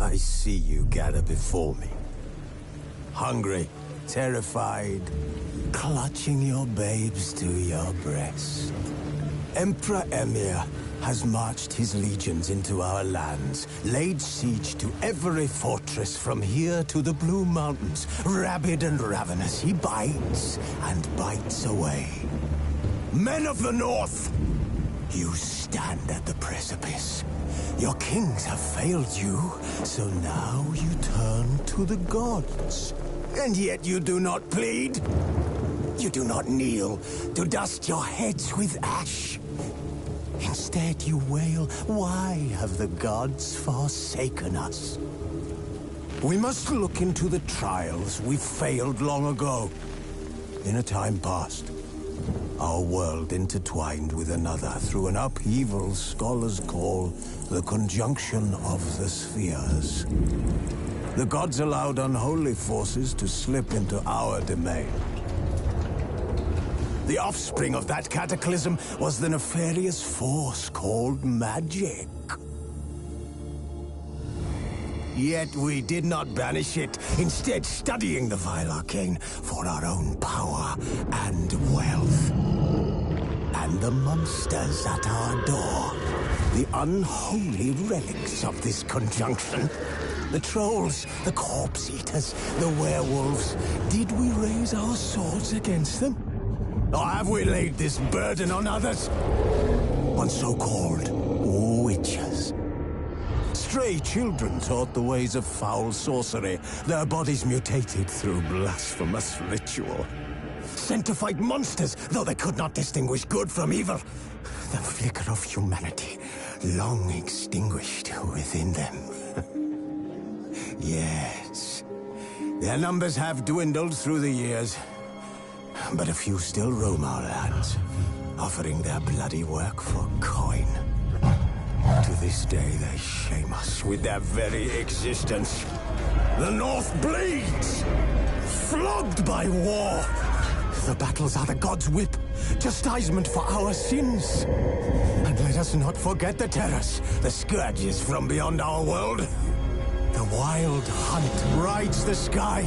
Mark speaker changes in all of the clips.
Speaker 1: I see you gather before me. Hungry, terrified, clutching your babes to your breast. Emperor Emir has marched his legions into our lands, laid siege to every fortress from here to the Blue Mountains. Rabid and ravenous, he bites and bites away. Men of the North, you stand at the precipice. Your kings have failed you, so now you turn to the gods. And yet you do not plead. You do not kneel to dust your heads with ash. Instead you wail, why have the gods forsaken us? We must look into the trials we failed long ago. In a time past, our world intertwined with another through an upheaval scholars call the conjunction of the spheres. The gods allowed unholy forces to slip into our domain. The offspring of that cataclysm was the nefarious force called magic. Yet we did not banish it, instead studying the vile arcane for our own power and wealth. And the monsters at our door, the unholy relics of this conjunction. The trolls, the corpse-eaters, the werewolves. Did we raise our swords against them? Or have we laid this burden on others? On so-called witches. Stray children taught the ways of foul sorcery, their bodies mutated through blasphemous ritual. Sent to fight monsters, though they could not distinguish good from evil. The flicker of humanity, long extinguished within them. Yes, their numbers have dwindled through the years. But a few still roam our lands, offering their bloody work for coin. To this day, they shame us with their very existence. The North bleeds, flogged by war. The battles are the gods' whip, chastisement for our sins. And let us not forget the terrors, the scourges from beyond our world. The wild hunt rides the sky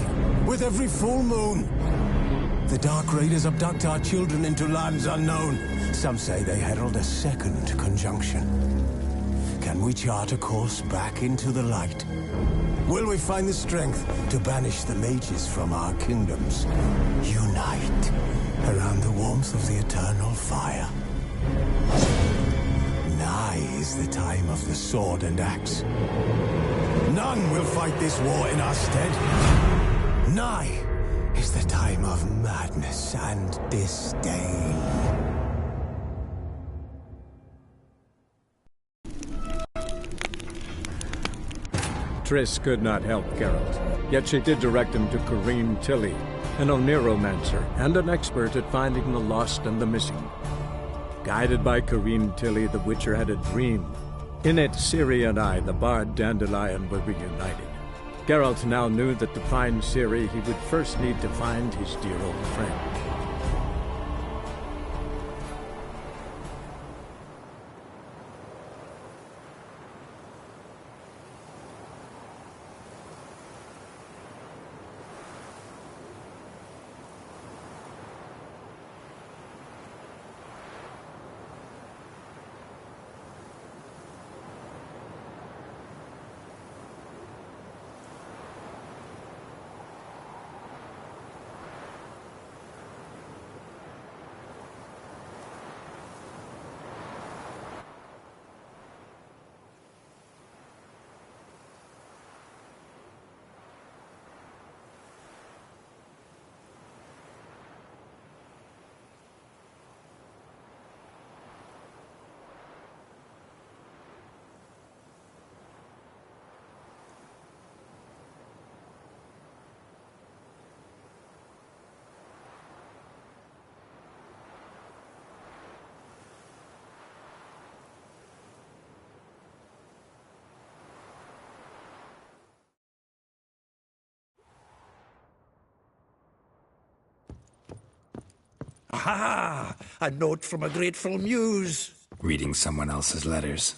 Speaker 1: with every full moon. The Dark Raiders abduct our children into lands unknown. Some say they herald a second conjunction. Can we chart a course back into the light? Will we find the strength to banish the mages from our kingdoms? Unite around the warmth of the eternal fire. Nigh is the time of the sword and axe. None will fight this war in our stead. Nigh is the time of madness and disdain.
Speaker 2: Triss could not help Geralt, yet she did direct him to Kareem Tilly, an Oniromancer and an expert at finding the lost and the missing. Guided by Kareem Tilly, the Witcher had a dream. In it, Ciri and I, the bard Dandelion, were reunited. Geralt now knew that to find Ciri, he would first need to find his dear old friend.
Speaker 3: Aha! A note from a grateful muse.
Speaker 4: Reading someone else's letters.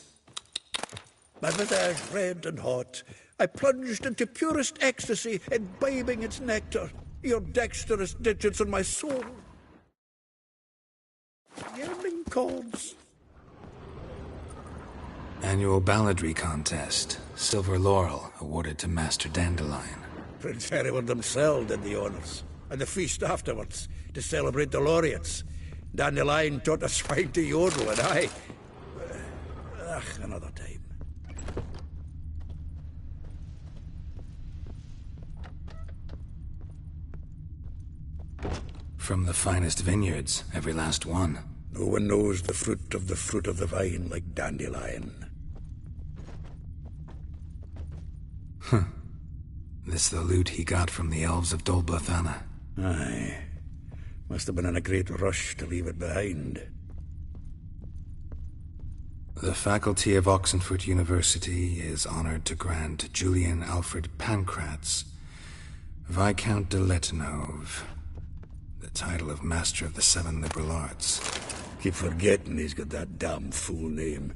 Speaker 3: My visage red and hot, I plunged into purest ecstasy, imbibing its nectar. Your dexterous digits on my soul. Yearning chords.
Speaker 4: Annual balladry contest. Silver laurel awarded to Master Dandelion.
Speaker 3: Prince Hereward himself did the honours, and the feast afterwards, to celebrate the laureates. Dandelion taught a swine to yodel, and I... another time.
Speaker 4: From the finest vineyards, every last one.
Speaker 3: No one knows the fruit of the vine like Dandelion.
Speaker 4: This the loot he got from the elves of Dol Blathanna.
Speaker 3: Aye. Must have been in a great rush to leave it behind.
Speaker 4: The faculty of Oxenford University is honored to grant Julian Alfred Pancratz, Viscount de Letenove, the title of Master of the Seven Liberal Arts.
Speaker 3: Keep forgetting he's got that damn fool name.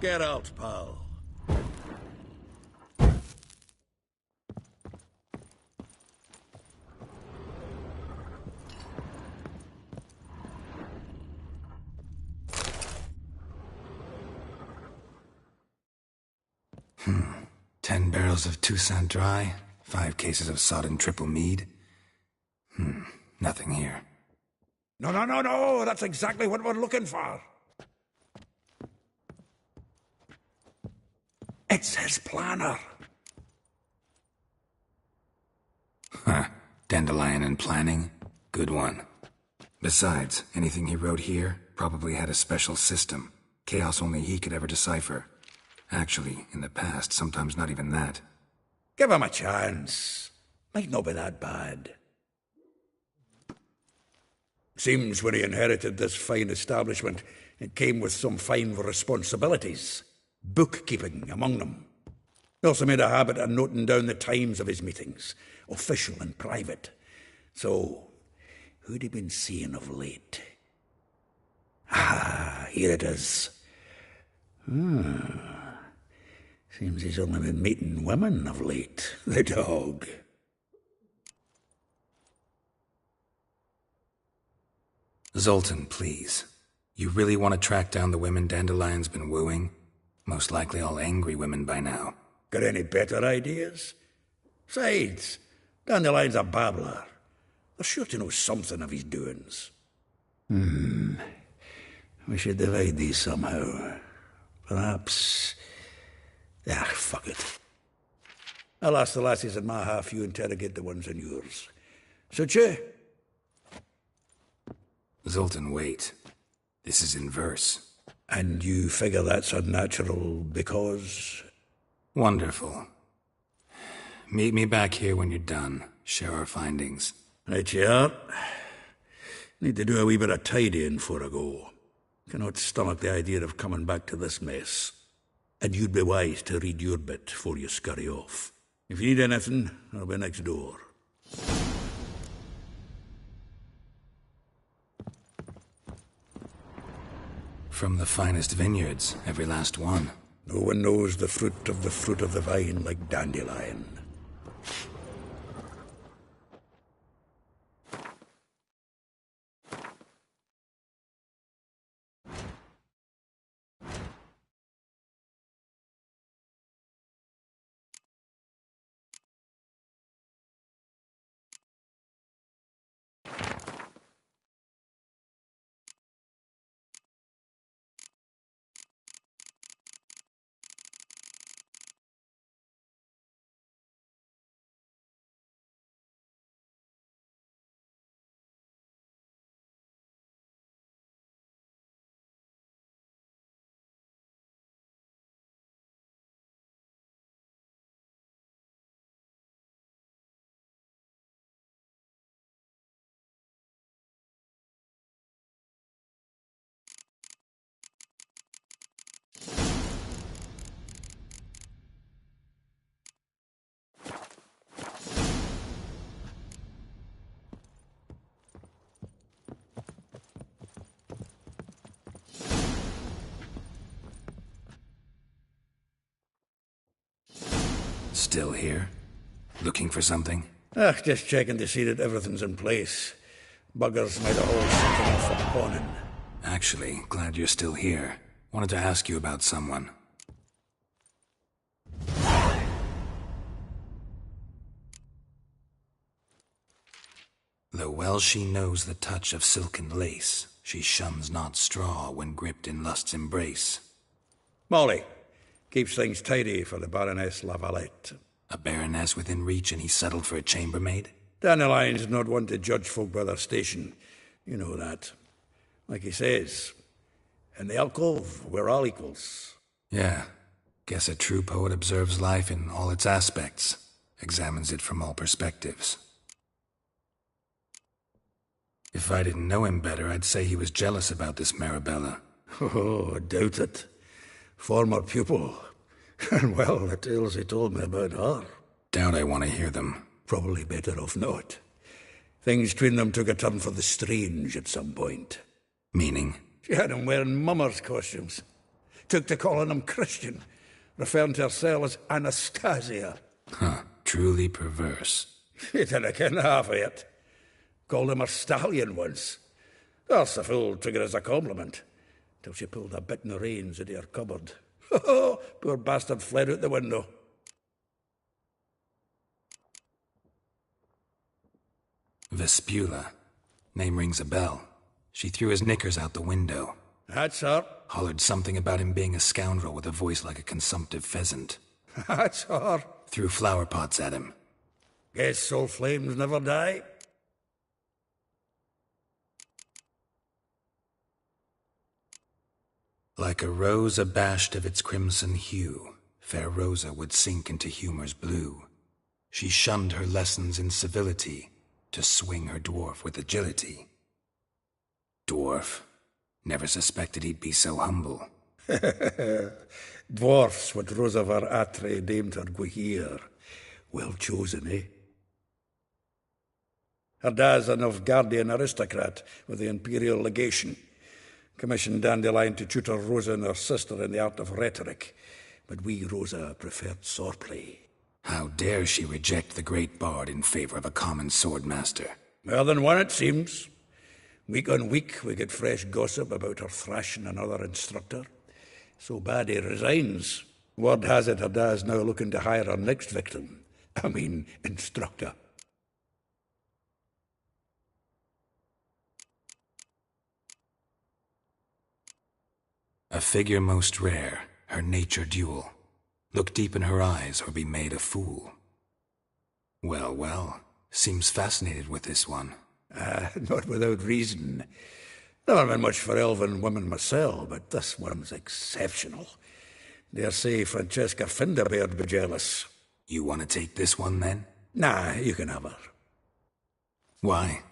Speaker 3: Get out, pal.
Speaker 4: Hmm. 10 barrels of Toussaint Dry, 5 cases of sodden triple mead. Nothing here.
Speaker 3: No, that's exactly what we're looking for. It's his planner.
Speaker 4: Huh. Dandelion and planning? Good one. Besides, anything he wrote here probably had a special system. Chaos only he could ever decipher. Actually, in the past, sometimes not even that.
Speaker 3: Give him a chance. Might not be that bad. Seems when he inherited this fine establishment, it came with some fine responsibilities. Bookkeeping among them. He also made a habit of noting down the times of his meetings, official and private. So, who'd he been seeing of late? Ah, here it is. Seems he's only been meeting women of late, the dog.
Speaker 4: Zoltan, please. You really want to track down the women Dandelion's been wooing? Most likely all angry women by now.
Speaker 3: Got any better ideas? Besides, Dandelion's a babbler. They're sure to know something of his doings. We should divide these somehow. Perhaps... fuck it. I'll ask the lassies in my half, you interrogate the ones in yours. Suit you?
Speaker 4: Zoltan, wait. This is in verse.
Speaker 3: And you figure that's unnatural because...
Speaker 4: Wonderful. Meet me back here when you're done. Share our findings.
Speaker 3: Right you are. Need to do a wee bit of tidying before I go. Cannot stomach the idea of coming back to this mess. And you'd be wise to read your bit before you scurry off. If you need anything, I'll be next door.
Speaker 4: From the finest vineyards, every last one.
Speaker 3: No one knows the fruit of the vine like Dandelion.
Speaker 4: Still here? Looking for something?
Speaker 3: Just checking to see that everything's in place. Buggers might have hauled something off from Conan.
Speaker 4: Actually, glad you're still here. Wanted to ask you about someone. Though well she knows the touch of silken lace, she shuns not straw when gripped in lust's embrace.
Speaker 3: Molly keeps things tidy for the Baroness Lavalette.
Speaker 4: A baroness within reach and he settled for a chambermaid?
Speaker 3: Dandelion's not one to judge folk by their station. You know that. Like he says, in the alcove, we're all equals.
Speaker 4: Yeah. Guess a true poet observes life in all its aspects, examines it from all perspectives. If I didn't know him better, I'd say he was jealous about this Marabella.
Speaker 3: Oh, I doubt it. Former pupil. And well, the tales he told me about her.
Speaker 4: Doubt I want to hear them.
Speaker 3: Probably better off not. Things between them took a turn for the strange at some point.
Speaker 4: Meaning?
Speaker 3: She had him wearing mummers' costumes. Took to calling him Christian, referring to herself as Anastasia.
Speaker 4: Huh, truly perverse.
Speaker 3: He didn't ken half of it. Called him a stallion once. That's the fool took it as a compliment, till she pulled a bit in the reins into her cupboard. Poor bastard fled out the window.
Speaker 4: Vespula. Name rings a bell. She threw his knickers out the window.
Speaker 3: That's her.
Speaker 4: Hollered something about him being a scoundrel with a voice like a consumptive pheasant.
Speaker 3: That's her.
Speaker 4: Threw flower pots at him.
Speaker 3: Guess soul flames never die.
Speaker 4: Like a rose abashed of its crimson hue, fair Rosa would sink into humor's blue. She shunned her lessons in civility, to swing her dwarf with agility. Dwarf. Never suspected he'd be so humble.
Speaker 3: Dwarfs what Rosa var Atre deemed her Guihir. Well chosen, eh? Her dad's a Novgardian aristocrat with the Imperial Legation. Commissioned Dandelion to tutor Rosa and her sister in the art of rhetoric, but we, Rosa, preferred swordplay.
Speaker 4: How dare she reject the great bard in favor of a common swordmaster?
Speaker 3: More than one, it seems. Week on week, we get fresh gossip about her thrashing another instructor. So bad he resigns. Word has it her dad's now looking to hire her next victim. I mean, instructor.
Speaker 4: A figure most rare, her nature dual. Look deep in her eyes or be made a fool. Well, well, seems fascinated with this one.
Speaker 3: Not without reason. Never been much for elven women myself, but this one's exceptional. Dare say Francesca Finderbeard be jealous.
Speaker 4: You want to take this one, then?
Speaker 3: Nah, you can have her.
Speaker 4: Why?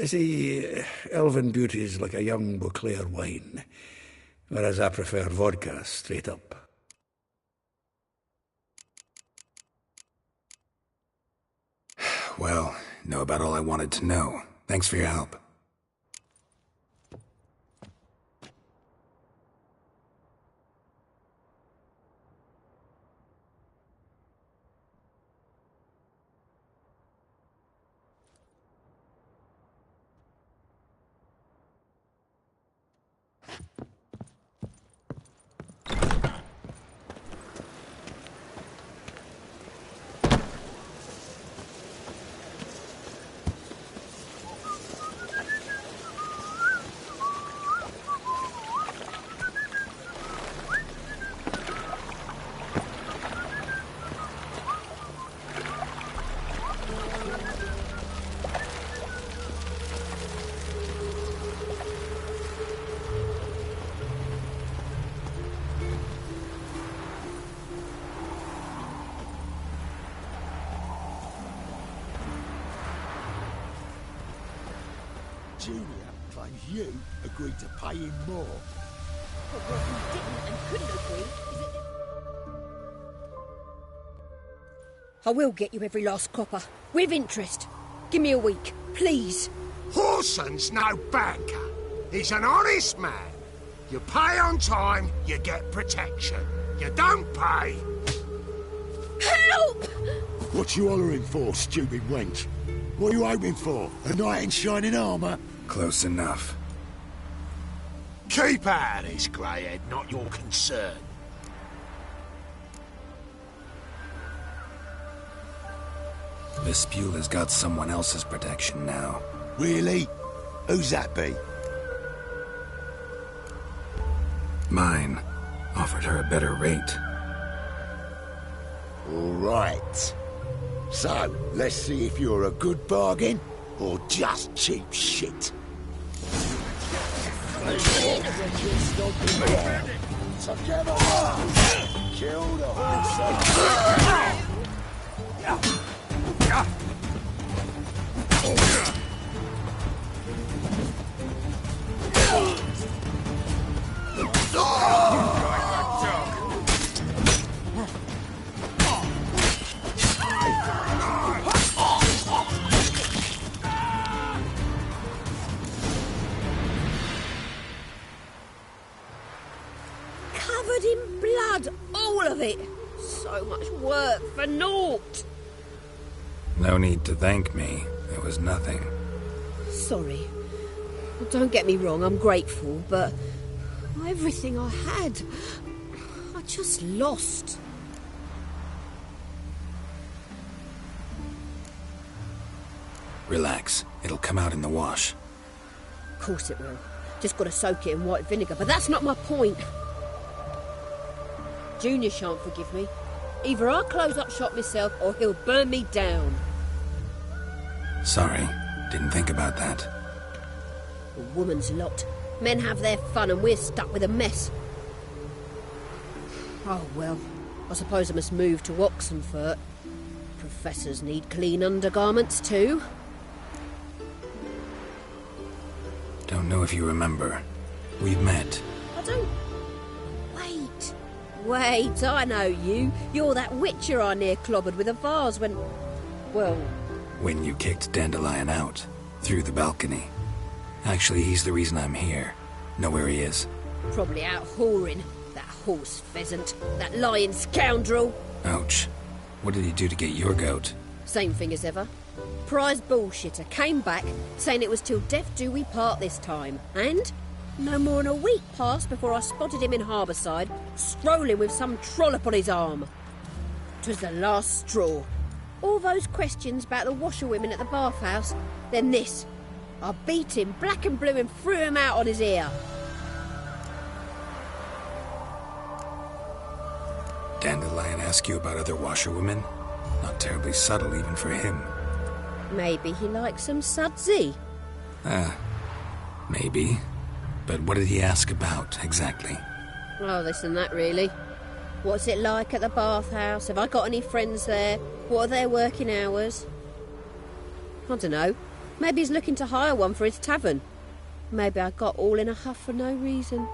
Speaker 3: See, elven beauty's like a young Beauclair wine, whereas I prefer vodka straight up.
Speaker 4: Well, know about all I wanted to know. Thanks for your help.
Speaker 5: Julia claims you agreed to pay him more.
Speaker 6: But what we didn't and couldn't agree is that... I will get you every last copper, with interest. Give me a week, please.
Speaker 5: Horson's no banker. He's an honest man. You pay on time, you get protection. You don't pay...
Speaker 6: Help!
Speaker 5: What you hollering for, stupid wench? What are you hoping for? A knight in shining armour?
Speaker 4: Close enough.
Speaker 5: Keep out of this, greyhead, not your concern.
Speaker 4: This Spula's got someone else's protection now.
Speaker 5: Really? Who's that be?
Speaker 4: Mine. Offered her a better rate.
Speaker 5: All right. So, let's see if you're a good bargain or just cheap shit. Together! Kill the horse!
Speaker 6: Covered in blood, all of it. So much work for naught.
Speaker 4: No need to thank me. It was nothing.
Speaker 6: Sorry. Well, don't get me wrong, I'm grateful, but everything I had, I just lost.
Speaker 4: Relax. It'll come out in the wash.
Speaker 6: Of course it will. Just got to soak it in white vinegar, but that's not my point. Junior shan't forgive me. Either I'll close up shop myself or he'll burn me down.
Speaker 4: Sorry. Didn't think about that.
Speaker 6: A woman's lot. Men have their fun and we're stuck with a mess. Oh, well, I suppose I must move to Oxenfurt. Professors need clean undergarments too.
Speaker 4: Don't know if you remember. We've met.
Speaker 6: I don't... Wait, I know you. You're that witcher I near clobbered with a vase when... Well...
Speaker 4: When you kicked Dandelion out. Through the balcony. Actually, he's the reason I'm here. Know where he is?
Speaker 6: Probably out whoring. That horse pheasant. That lying scoundrel.
Speaker 4: Ouch. What did he do to get your goat?
Speaker 6: Same thing as ever. Prize bullshitter came back saying it was till death do we part this time. And... no more than a week passed before I spotted him in Harbourside, strolling with some trollop on his arm. 'Twas the last straw. All those questions about the washerwomen at the bathhouse, then this. I beat him black and blue and threw him out on his ear.
Speaker 4: Dandelion ask you about other washerwomen? Not terribly subtle even for him.
Speaker 6: Maybe he likes some sudsy.
Speaker 4: Maybe. But what did he ask about, exactly?
Speaker 6: Oh, this and that, really. What's it like at the bathhouse? Have I got any friends there? What are their working hours? I don't know. Maybe he's looking to hire one for his tavern. Maybe I got all in a huff for no reason.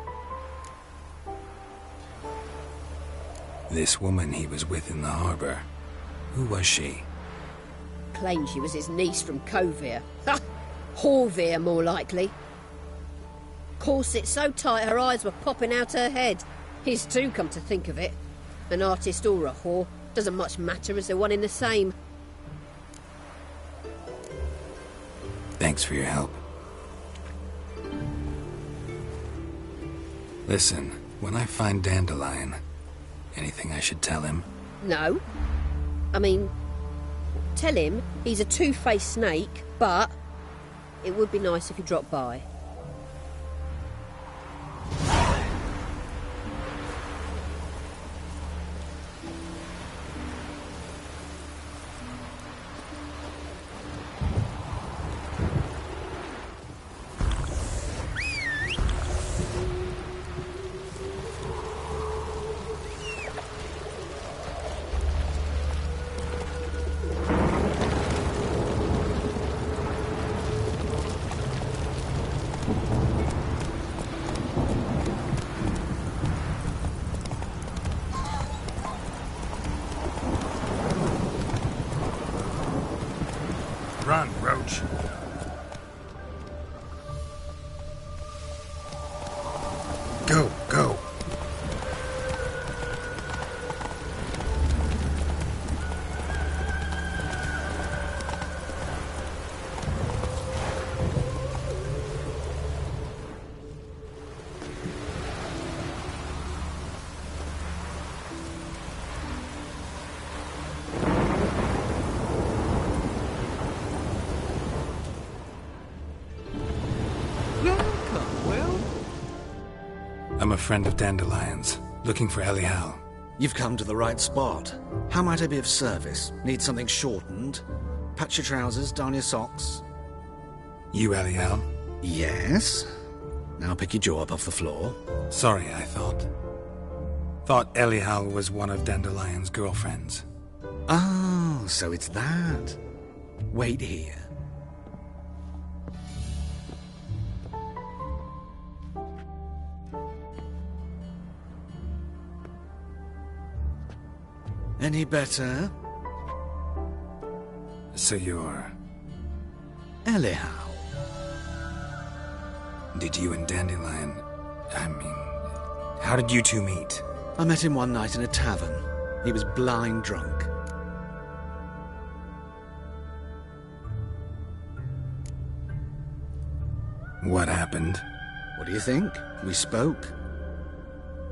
Speaker 4: This woman he was with in the harbour. Who was she?
Speaker 6: Claimed she was his niece from Kovir. Ha! Horvir, more likely. Corset so tight her eyes were popping out her head. His too, come to think of it. An artist or a whore. Doesn't much matter as they're one in the same.
Speaker 4: Thanks for your help. Listen, when I find Dandelion, anything I should tell him?
Speaker 6: No. I mean, tell him he's a two-faced snake, but it would be nice if he dropped by.
Speaker 5: Run, Roach. Go, go.
Speaker 4: I'm a friend of Dandelion's, looking for Elihal.
Speaker 7: You've come to the right spot. How might I be of service? Need something shortened? Patch your trousers, darn your socks.
Speaker 4: You Elihal?
Speaker 7: Yes? Now pick your jaw up off the floor.
Speaker 4: Sorry, I thought Elihal was one of Dandelion's girlfriends.
Speaker 7: Oh, so it's that. Wait here. Any better?
Speaker 4: So you're...
Speaker 7: Elihal.
Speaker 4: Did you and Dandelion... how did you two meet?
Speaker 7: I met him one night in a tavern. He was blind drunk.
Speaker 4: What happened?
Speaker 7: What do you think? We spoke.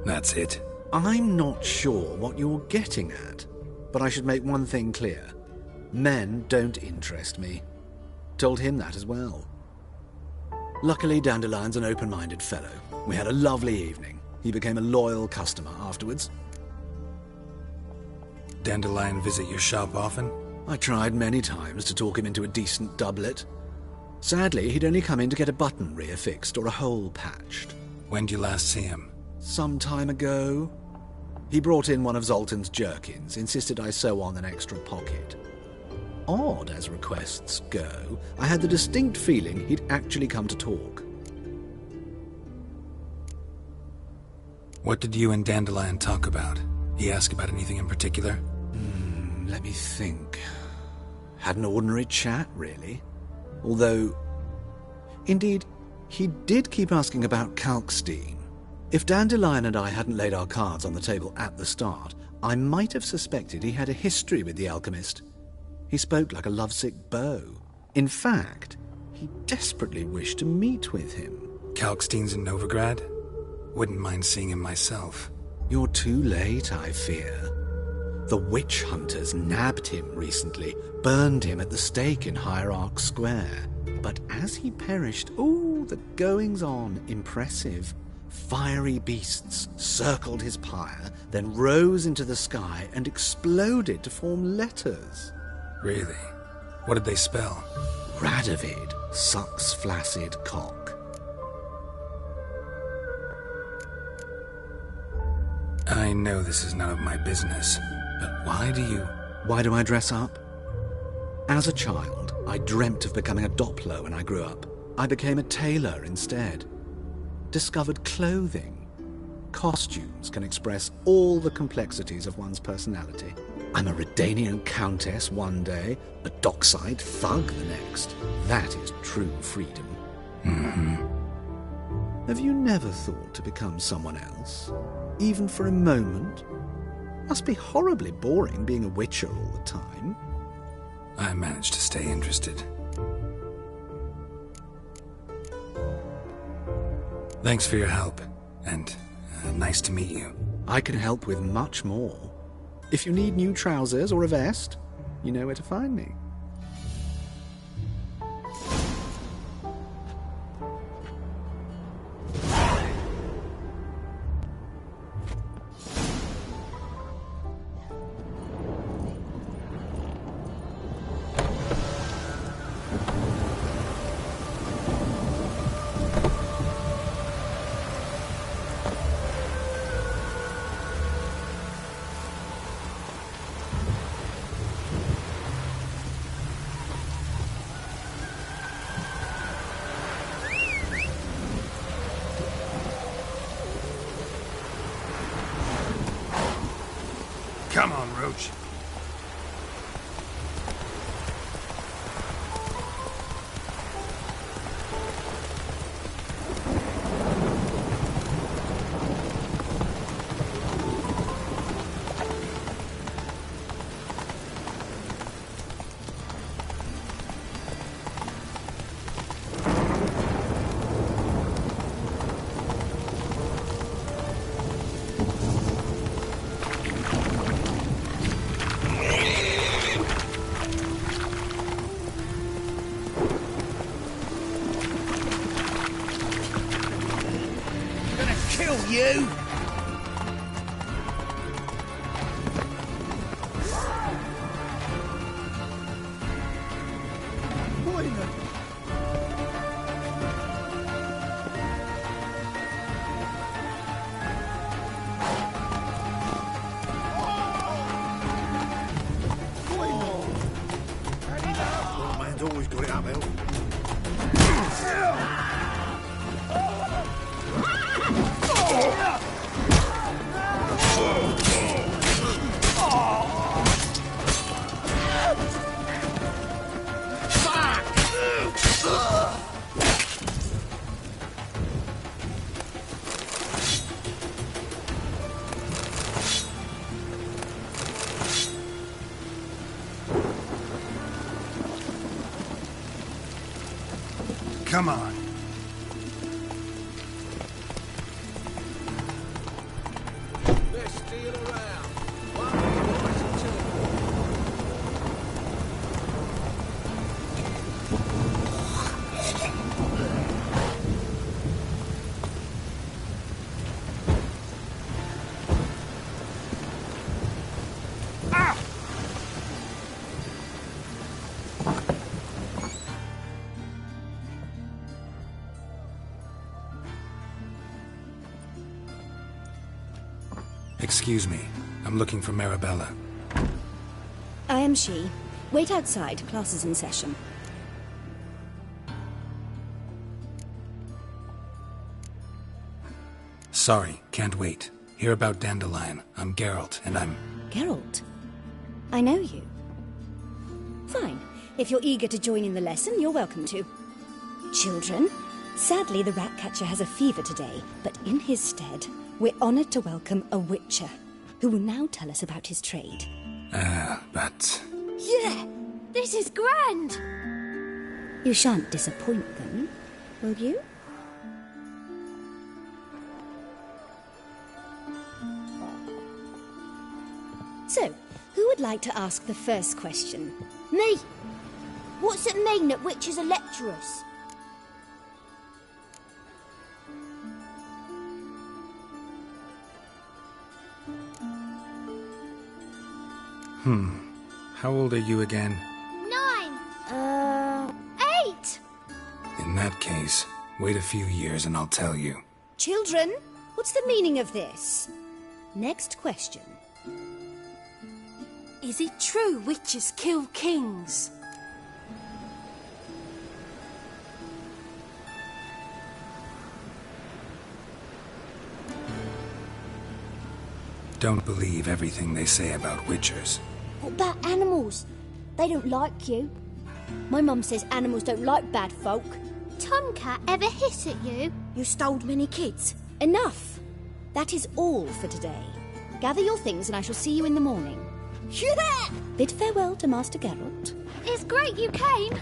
Speaker 4: That's it?
Speaker 7: I'm not sure what you're getting at, but I should make one thing clear. Men don't interest me. Told him that as well. Luckily, Dandelion's an open-minded fellow. We had a lovely evening. He became a loyal customer afterwards.
Speaker 4: Dandelion visit your shop often?
Speaker 7: I tried many times to talk him into a decent doublet. Sadly, he'd only come in to get a button reaffixed or a hole patched.
Speaker 4: When did you last see him?
Speaker 7: Some time ago. He brought in one of Zoltan's jerkins, insisted I sew on an extra pocket. Odd as requests go, I had the distinct feeling he'd actually come to talk.
Speaker 4: What did you and Dandelion talk about? He asked about anything in particular?
Speaker 7: Let me think. Had an ordinary chat, really. Although, indeed, he did keep asking about Kalkstein. If Dandelion and I hadn't laid our cards on the table at the start, I might have suspected he had a history with the alchemist. He spoke like a lovesick beau. In fact, he desperately wished to meet with him.
Speaker 4: Kalkstein's in Novigrad? Wouldn't mind seeing him myself.
Speaker 7: You're too late, I fear. The witch hunters nabbed him recently, burned him at the stake in Hierarch Square. But as he perished, the goings-on impressive. Fiery beasts circled his pyre, then rose into the sky and exploded to form letters.
Speaker 4: Really? What did they spell?
Speaker 7: Radovid sucks flaccid cock.
Speaker 4: I know this is none of my business, but why do
Speaker 7: I dress up? As a child, I dreamt of becoming a Doppler when I grew up. I became a tailor instead. Discovered clothing. Costumes can express all the complexities of one's personality. I'm a Redanian countess one day, a dockside thug the next. That is true freedom. Have you never thought to become someone else? Even for a moment? Must be horribly boring being a witcher all the time.
Speaker 4: I managed to stay interested. Thanks for your help, and nice to meet you.
Speaker 7: I can help with much more. If you need new trousers or a vest, you know where to find me.
Speaker 4: Come on, Roach.
Speaker 5: trouble.
Speaker 8: Come on.
Speaker 1: Let's steal around. Why don't you boys enjoy
Speaker 4: Excuse me. I'm looking for Marabella.
Speaker 9: I am she. Wait outside. Class is in session.
Speaker 4: Sorry, can't wait. Hear about Dandelion. I'm Geralt, and I'm...
Speaker 9: Geralt? I know you. Fine. If you're eager to join in the lesson, you're welcome to. Children, sadly the Ratcatcher has a fever today, but in his stead, we're honoured to welcome a Witcher, who will now tell us about his trade.
Speaker 4: But...
Speaker 10: Yeah! This is grand!
Speaker 9: You shan't disappoint them, will you? So, who would like to ask the first question?
Speaker 10: Me! What's it mean that witches are lecturers?
Speaker 4: How old are you again?
Speaker 10: 9! 8!
Speaker 4: In that case, wait a few years and I'll tell you.
Speaker 9: Children, what's the meaning of this? Next question.
Speaker 10: Is it true witches kill kings?
Speaker 4: Don't believe everything they say about witchers.
Speaker 10: What about animals? They don't like you. My mum says animals don't like bad folk. Tomcat ever hiss at you?
Speaker 9: You stole many kids. Enough! That is all for today. Gather your things and I shall see you in the morning.
Speaker 10: Yeah!
Speaker 9: Bid farewell to Master Geralt.
Speaker 10: It's great you came.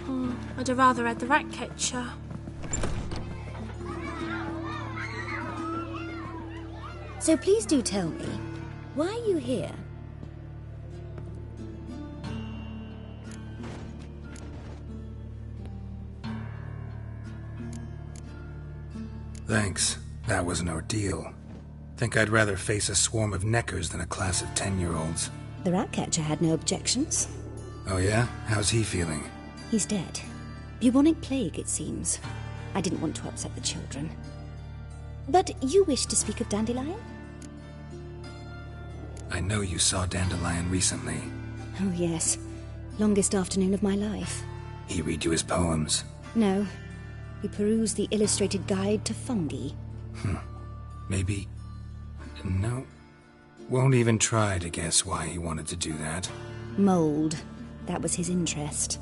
Speaker 11: Oh, I'd have rather had the Ratcatcher.
Speaker 9: So please do tell me, why are you here?
Speaker 4: Thanks. That was an ordeal. Think I'd rather face a swarm of neckers than a class of 10-year-olds.
Speaker 9: The Ratcatcher had no objections.
Speaker 4: Oh yeah? How's he feeling?
Speaker 9: He's dead. Bubonic plague, it seems. I didn't want to upset the children. But you wish to speak of Dandelion?
Speaker 4: I know you saw Dandelion recently.
Speaker 9: Oh, yes. Longest afternoon of my life.
Speaker 4: He read you his poems.
Speaker 9: No. He perused the illustrated guide to fungi.
Speaker 4: Maybe... No. Won't even try to guess why he wanted to do that.
Speaker 9: Mold. That was his interest.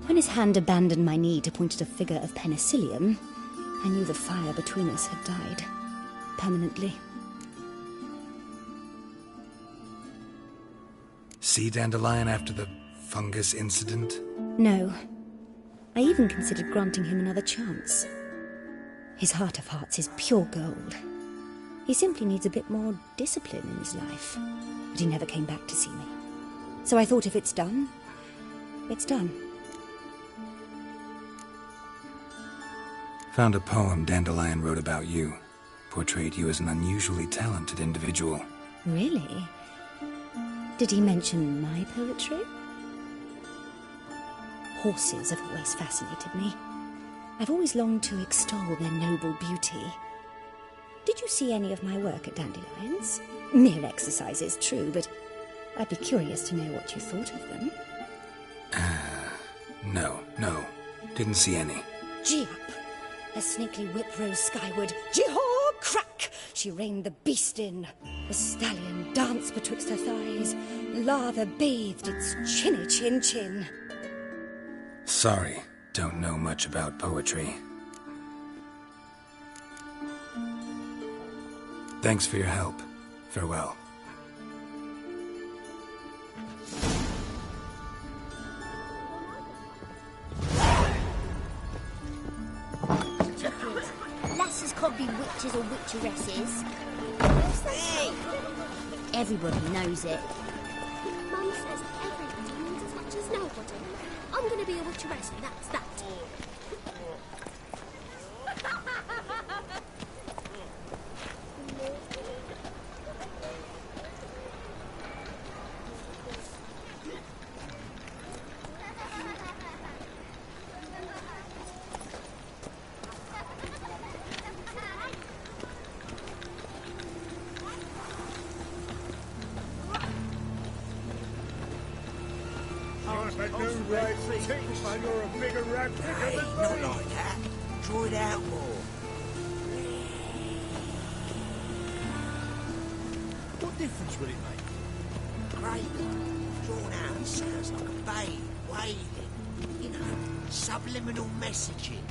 Speaker 9: When his hand abandoned my knee to point at a figure of penicillium, I knew the fire between us had died. Permanently.
Speaker 4: See Dandelion after the fungus incident?
Speaker 9: No. I even considered granting him another chance. His heart of hearts is pure gold. He simply needs a bit more discipline in his life. But he never came back to see me. So I thought if it's done, it's done.
Speaker 4: Found a poem Dandelion wrote about you. Portrayed you as an unusually talented individual.
Speaker 9: Really? Did he mention my poetry? Horses have always fascinated me. I've always longed to extol their noble beauty. Did you see any of my work at Dandelion's? Mere exercises, true, but I'd be curious to know what you thought of them.
Speaker 4: No. Didn't see any.
Speaker 9: Gee up! Her snaky whip rose skyward. Jee-haw! Crack! She reined the beast in. The stallion danced betwixt her thighs. Lather bathed its chinny chin.
Speaker 4: Sorry, don't know much about poetry. Thanks for your help. Farewell.
Speaker 10: Lasses can't be witches or witcheresses. Hey! Everybody knows it.
Speaker 12: Mum says everybody means as much as nobody. I'm going to be a witcheress, and that's that.
Speaker 5: You're a bigger rat picker than me. Not like that. Draw it out more. What difference would it make? Great. Drawn out sounds like a babe wailing. You know, subliminal messaging.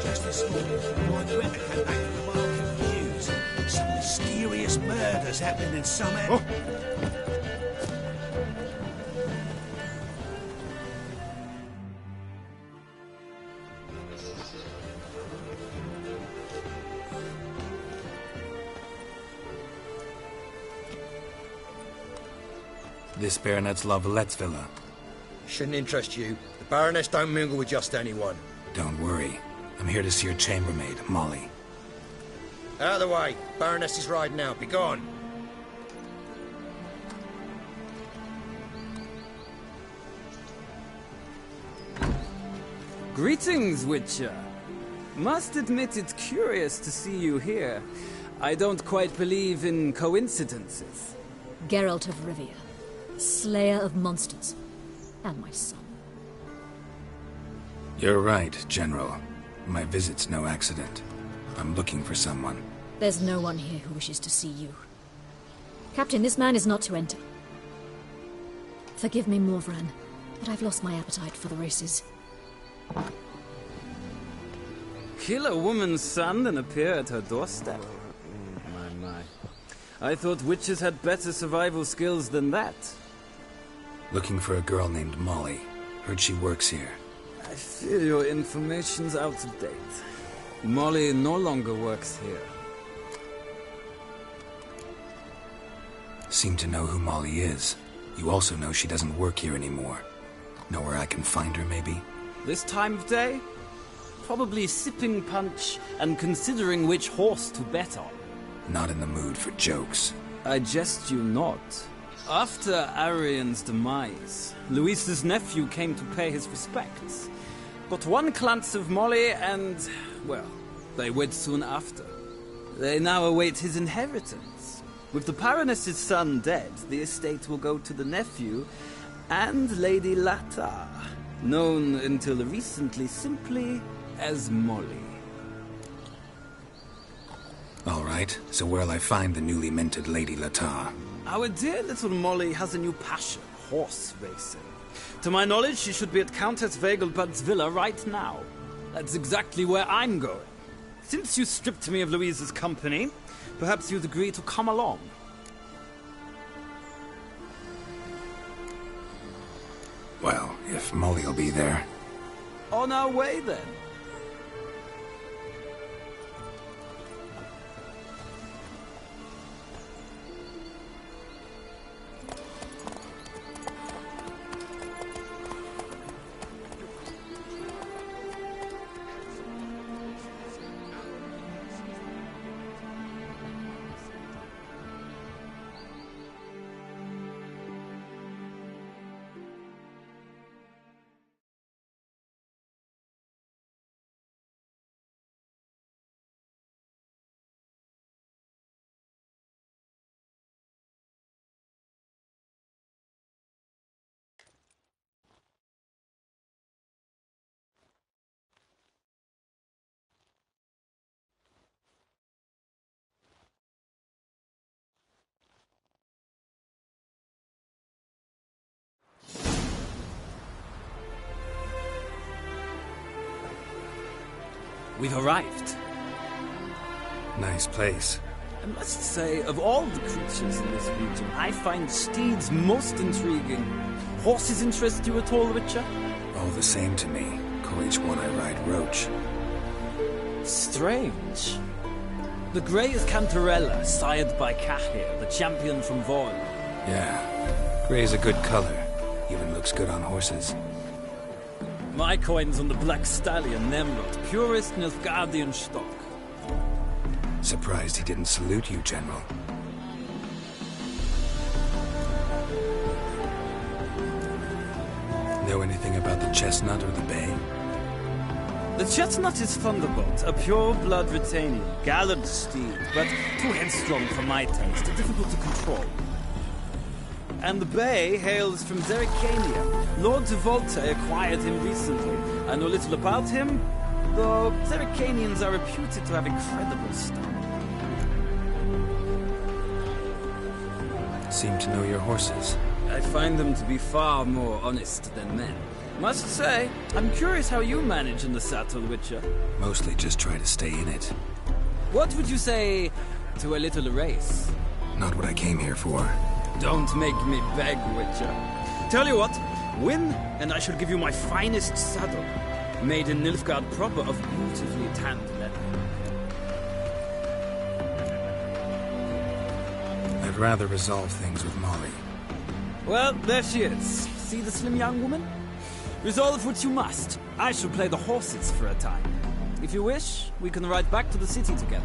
Speaker 5: Just this morning, my Twitter came back with the market news. Some mysterious murders happening in some area.
Speaker 4: This Baronet's La Vallette's villa.
Speaker 13: Shouldn't interest you. The Baroness don't mingle with just anyone.
Speaker 4: Don't worry. I'm here to see your chambermaid, Molly.
Speaker 13: Out of the way. Baroness is riding out. Be gone.
Speaker 14: Greetings, Witcher. Must admit it's curious to see you here. I don't quite believe in coincidences.
Speaker 15: Geralt of Rivia, slayer of monsters, and my son.
Speaker 4: You're right, General. My visit's no accident. I'm looking for someone.
Speaker 15: There's no one here who wishes to see you. Captain, this man is not to enter. Forgive me, Morvran, but I've lost my appetite for the races.
Speaker 14: Kill a woman's son and appear at her doorstep? My. I thought witches had better survival skills than that.
Speaker 4: Looking for a girl named Molly. Heard she works here.
Speaker 14: I fear your information's out of date. Molly no longer works here.
Speaker 4: Seem to know who Molly is. You also know she doesn't work here anymore. Know where I can find her, maybe?
Speaker 14: This time of day? Probably sipping punch and considering which horse to bet on.
Speaker 4: Not in the mood for jokes.
Speaker 14: I jest you not. After Arian's demise, Luis's nephew came to pay his respects. But one glance of Molly and, well, they wed soon after. They now await his inheritance. With the Baroness's son dead, the estate will go to the nephew and Lady Lata, known until recently simply as Molly.
Speaker 4: All right, so where'll I find the newly minted Lady Lata?
Speaker 14: Our dear little Molly has a new passion, horse racing. To my knowledge, she should be at Countess Vegelbud's villa right now. That's exactly where I'm going. Since you stripped me of Louise's company, perhaps you'd agree to come along.
Speaker 4: Well, if Molly'll be there.
Speaker 14: On our way, then. We've arrived.
Speaker 4: Nice place.
Speaker 14: I must say, of all the creatures in this region, I find steeds most intriguing. Horses interest you at all, Witcher?
Speaker 4: All the same to me. Call each one I ride Roach.
Speaker 14: Strange. The grey is Cantarella, sired by Cahir, the champion from Voil.
Speaker 4: Yeah. Grey's a good color. Even looks good on horses.
Speaker 14: My coin's on the Black Stallion, Nemrod, purest Nilfgaardian stock.
Speaker 4: Surprised he didn't salute you, General. Know anything about the Chestnut or the Bay?
Speaker 14: The Chestnut is Thunderbolt, a pure-blood Retanian, gallant steed, but too headstrong for my taste, difficult to control. And the Bay hails from Zerrikania. Lord Devolte acquired him recently. I know little about him, though Zerrikanians are reputed to have incredible style.
Speaker 4: Seem to know your horses.
Speaker 14: I find them to be far more honest than men. Must say, I'm curious how you manage in the saddle, Witcher.
Speaker 4: Mostly just try to stay in it.
Speaker 14: What would you say to a little race?
Speaker 4: Not what I came here for.
Speaker 14: Don't make me beg, Witcher. Tell you what, win, and I shall give you my finest saddle, made in Nilfgaard proper of beautifully tanned leather.
Speaker 4: I'd rather resolve things with Molly.
Speaker 14: Well, there she is. See the slim young woman? Resolve what you must. I shall play the horses for a time. If you wish, we can ride back to the city together.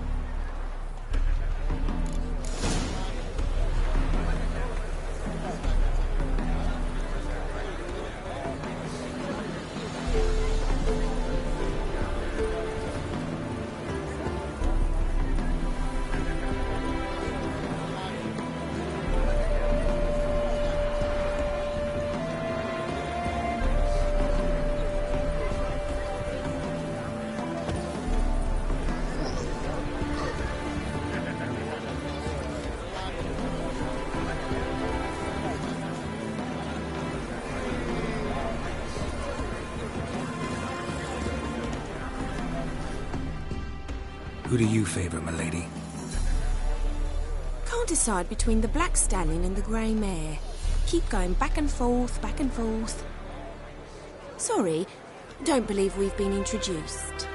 Speaker 4: Who do you favor, milady?
Speaker 16: Can't decide between the Black Stallion and the Grey Mare. Keep going back and forth, back and forth. Sorry, don't believe we've been introduced.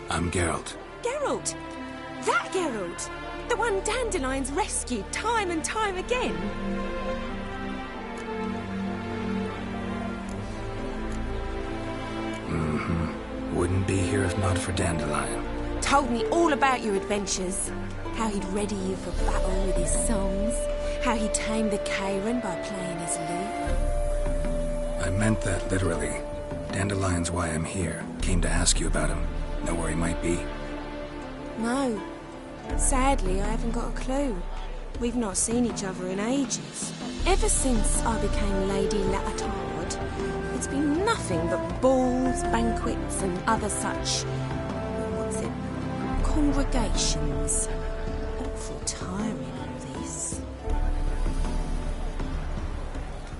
Speaker 4: I'm Geralt.
Speaker 16: Geralt! That Geralt! The one Dandelion's rescued time and time again.
Speaker 4: Mm-hmm. Wouldn't be here if not for Dandelion.
Speaker 16: Told me all about your adventures. How he'd ready you for battle with his songs. How he tamed the Karen by playing his lute.
Speaker 4: I meant that literally. Dandelion's why I'm here. Came to ask you about him. Know where he might be?
Speaker 16: No. Sadly, I haven't got a clue. We've not seen each other in ages. Ever since I became Lady Latard, it's been nothing but balls, banquets, and other such... what's it? Congregations. Awful tiring, all this.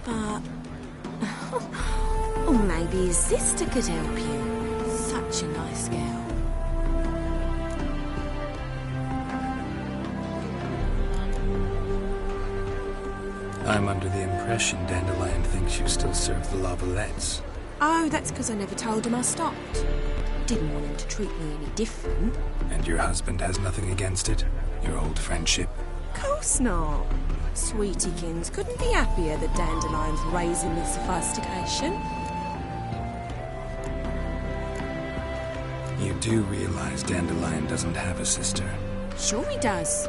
Speaker 16: But... or maybe his sister could help you. Such such a nice girl.
Speaker 4: I'm under the impression Dandelion thinks you still serve the Lavalettes.
Speaker 16: Oh, that's because I never told him I stopped. Didn't want him to treat me any different.
Speaker 4: And your husband has nothing against it? Your old friendship?
Speaker 16: Of course not. Sweetiekins couldn't be happier that Dandelion's raising me sophistication.
Speaker 4: You do realize Dandelion doesn't have a sister?
Speaker 16: Sure he does.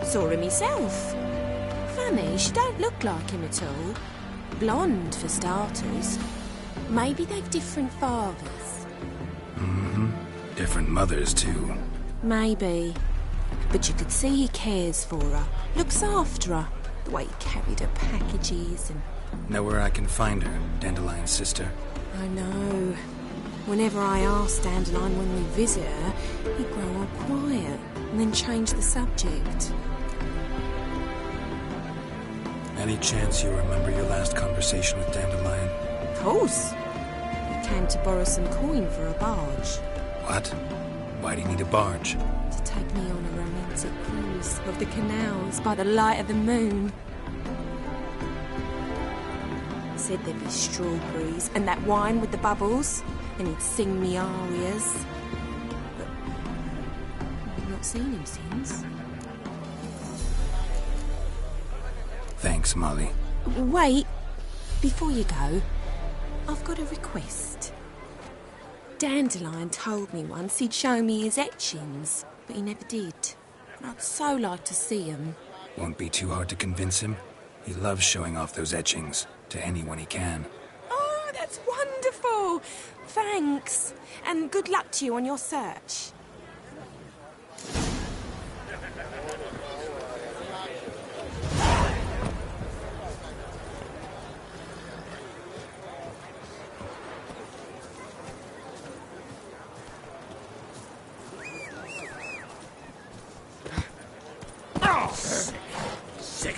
Speaker 16: Saw him myself. Funny, she don't look like him at all. Blonde, for starters. Maybe they've different fathers.
Speaker 4: Mm-hmm. Different mothers, too.
Speaker 16: Maybe. But you could see he cares for her. Looks after her. The way he carried her packages and...
Speaker 4: Know where I can find her, Dandelion's sister?
Speaker 16: I know. Whenever I ask Dandelion when we visit her, he'd grow all quiet and then change the subject.
Speaker 4: Any chance you remember your last conversation with Dandelion?
Speaker 16: Of course. He came to borrow some coin for a barge.
Speaker 4: What? Why do you need a barge?
Speaker 16: To take me on a romantic cruise of the canals by the light of the moon. Said there'd be strawberries and that wine with the bubbles, and he'd sing me arias. But I've not seen him since.
Speaker 4: Thanks, Molly.
Speaker 16: Wait, before you go, I've got a request. Dandelion told me once he'd show me his etchings, but he never did. I'd so like to see them.
Speaker 4: Won't be too hard to convince him. He loves showing off those etchings to anyone he can.
Speaker 16: Oh, that's wonderful! Thanks, and good luck to you on your search.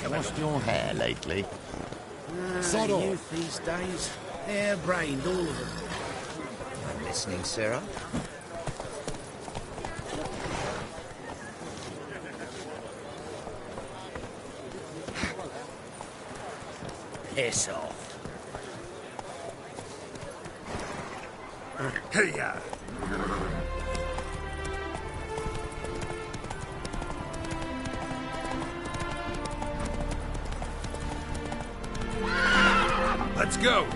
Speaker 5: Lost your hair lately?
Speaker 17: Sod off. Youth these days, hair-brained, all of them.
Speaker 5: I'm listening, Sarah. Piss off.
Speaker 17: Hey-ya! Let's go!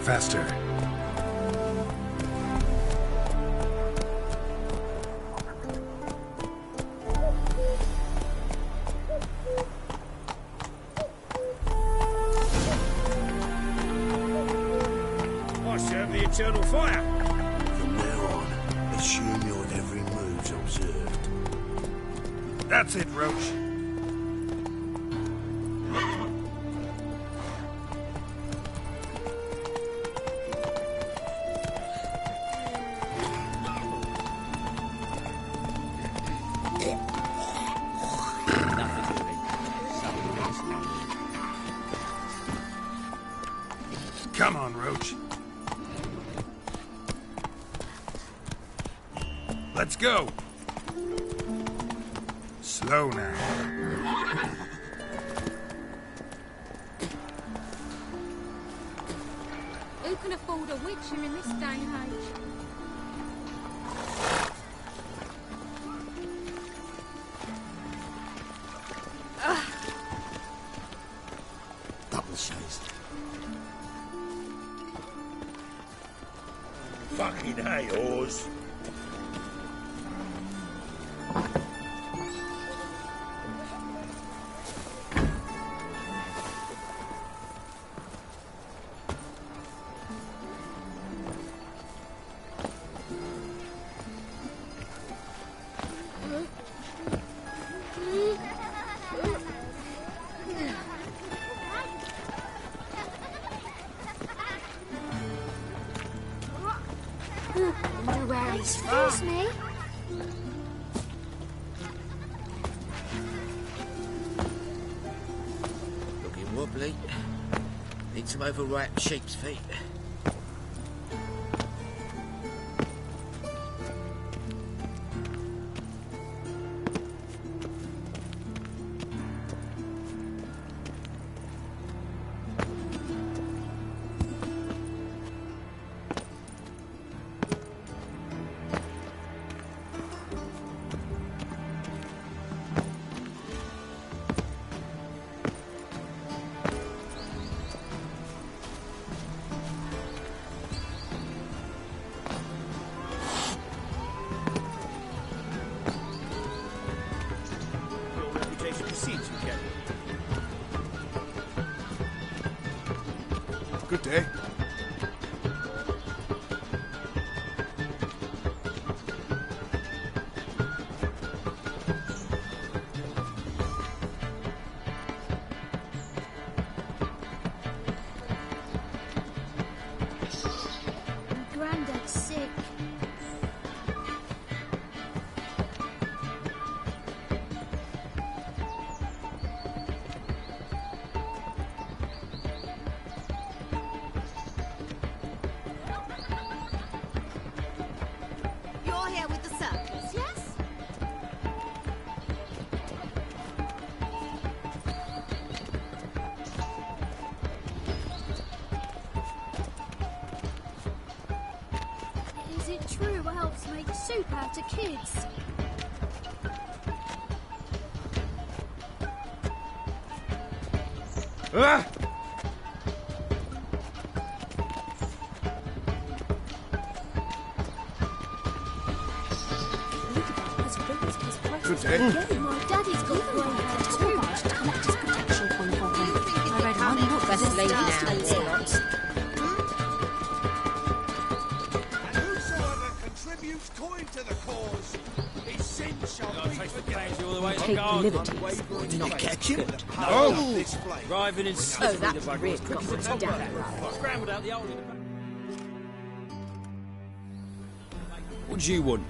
Speaker 17: Faster.
Speaker 5: I serve the eternal fire. From now on, assume your every move's observed.
Speaker 17: That's it, Roach. Come on, Roach. Let's go.
Speaker 8: Slow now.
Speaker 12: Who can afford a witcher in this day and age?
Speaker 17: Double chase.
Speaker 5: Fucking hey, Oz.
Speaker 12: Excuse me?
Speaker 17: Looking wobbly. Need some overripe sheep's feet.
Speaker 8: Good day.
Speaker 12: Granddad's sick.
Speaker 6: You're here with the circus, yes?
Speaker 12: Is it true elves make soup out of kids?
Speaker 8: Ah! Good day.
Speaker 12: My daddy's got grey hair too. Left his protection from him. I read one book
Speaker 6: Best lady now,
Speaker 5: And whosoever contributes coin to the cause, his sin shall be forgiven.
Speaker 15: Take liberties.
Speaker 17: Not catch him?
Speaker 8: Oh!
Speaker 14: Driving in
Speaker 15: Oh, that's really got damn right.
Speaker 14: Scrambled out the old in the back. What do you want?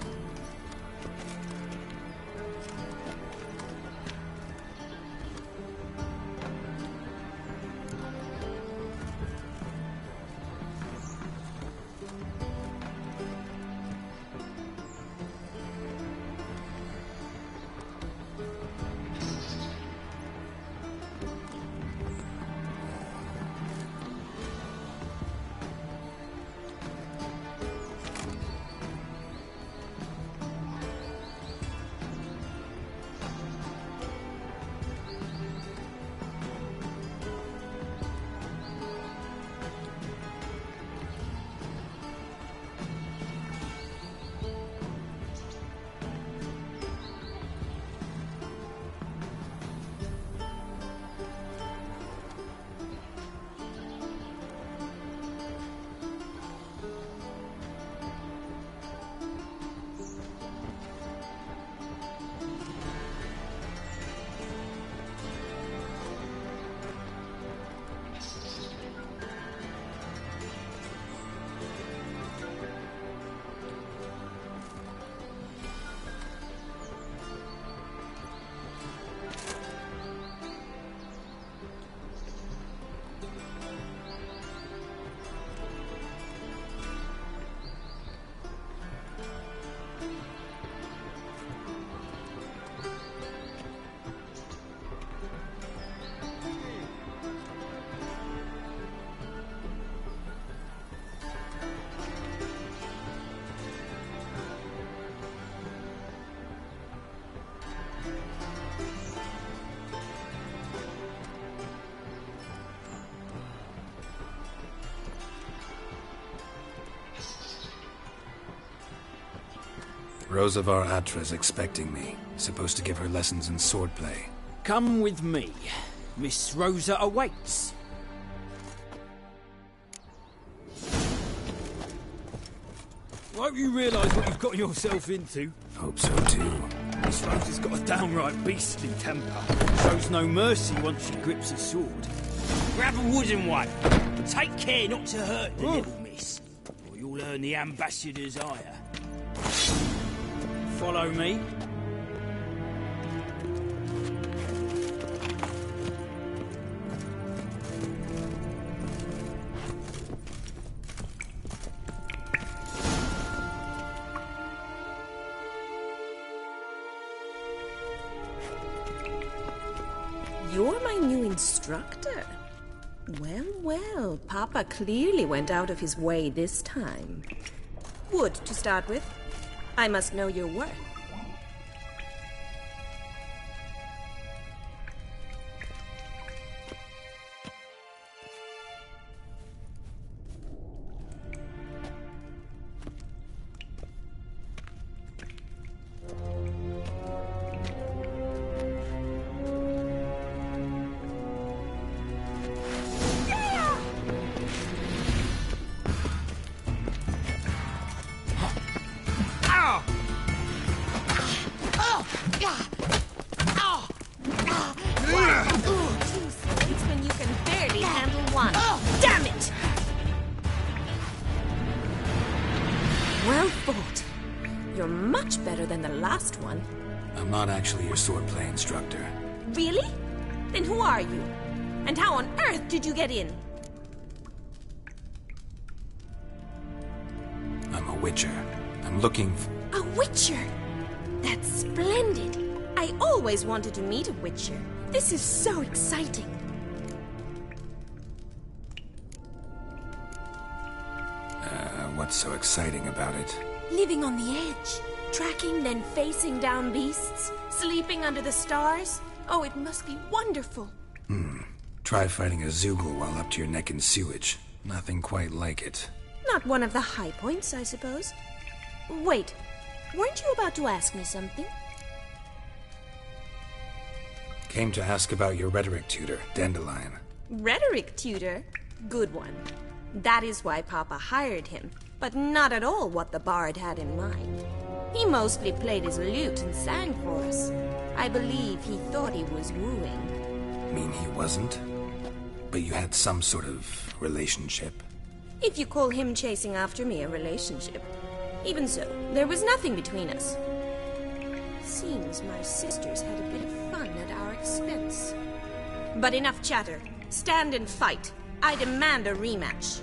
Speaker 4: Rosavar Atra's expecting me. Supposed to give her lessons in swordplay.
Speaker 14: Come with me. Miss Rosa awaits. Hope you realise what you've got yourself into.
Speaker 4: Hope so too.
Speaker 14: Miss Rosa's got a downright beastly temper. Shows no mercy once she grips a sword. Grab a wooden one. Take care not to hurt the little miss, or you'll earn the ambassador's ire. Follow me.
Speaker 16: You're my new instructor. Well, well, Papa clearly went out of his way this time. Wood, to start with. I must know your worth.
Speaker 4: I'm not actually your swordplay instructor.
Speaker 16: Really? Then who are you? And how on earth did you get in?
Speaker 4: I'm a witcher. I'm looking for...
Speaker 16: A witcher? That's splendid. I always wanted to meet a witcher. This is so exciting.
Speaker 4: What's so exciting about it?
Speaker 16: Living on the edge. Tracking, then facing down beasts. Sleeping under the stars. Oh, it must be wonderful.
Speaker 4: Try fighting a Zoogle while up to your neck in sewage. Nothing quite like it.
Speaker 16: Not one of the high points, I suppose. Wait, weren't you about to ask me something?
Speaker 4: Came to ask about your rhetoric tutor, Dandelion.
Speaker 16: Rhetoric tutor? Good one. That is why Papa hired him, but not at all what the bard had in mind. He mostly played his lute and sang for us. I believe he thought he was wooing.
Speaker 4: Mean he wasn't? But you had some sort of relationship?
Speaker 16: If you call him chasing after me a relationship. Even so, there was nothing between us. Seems my sisters had a bit of fun at our expense. But enough chatter. Stand and fight. I demand a rematch.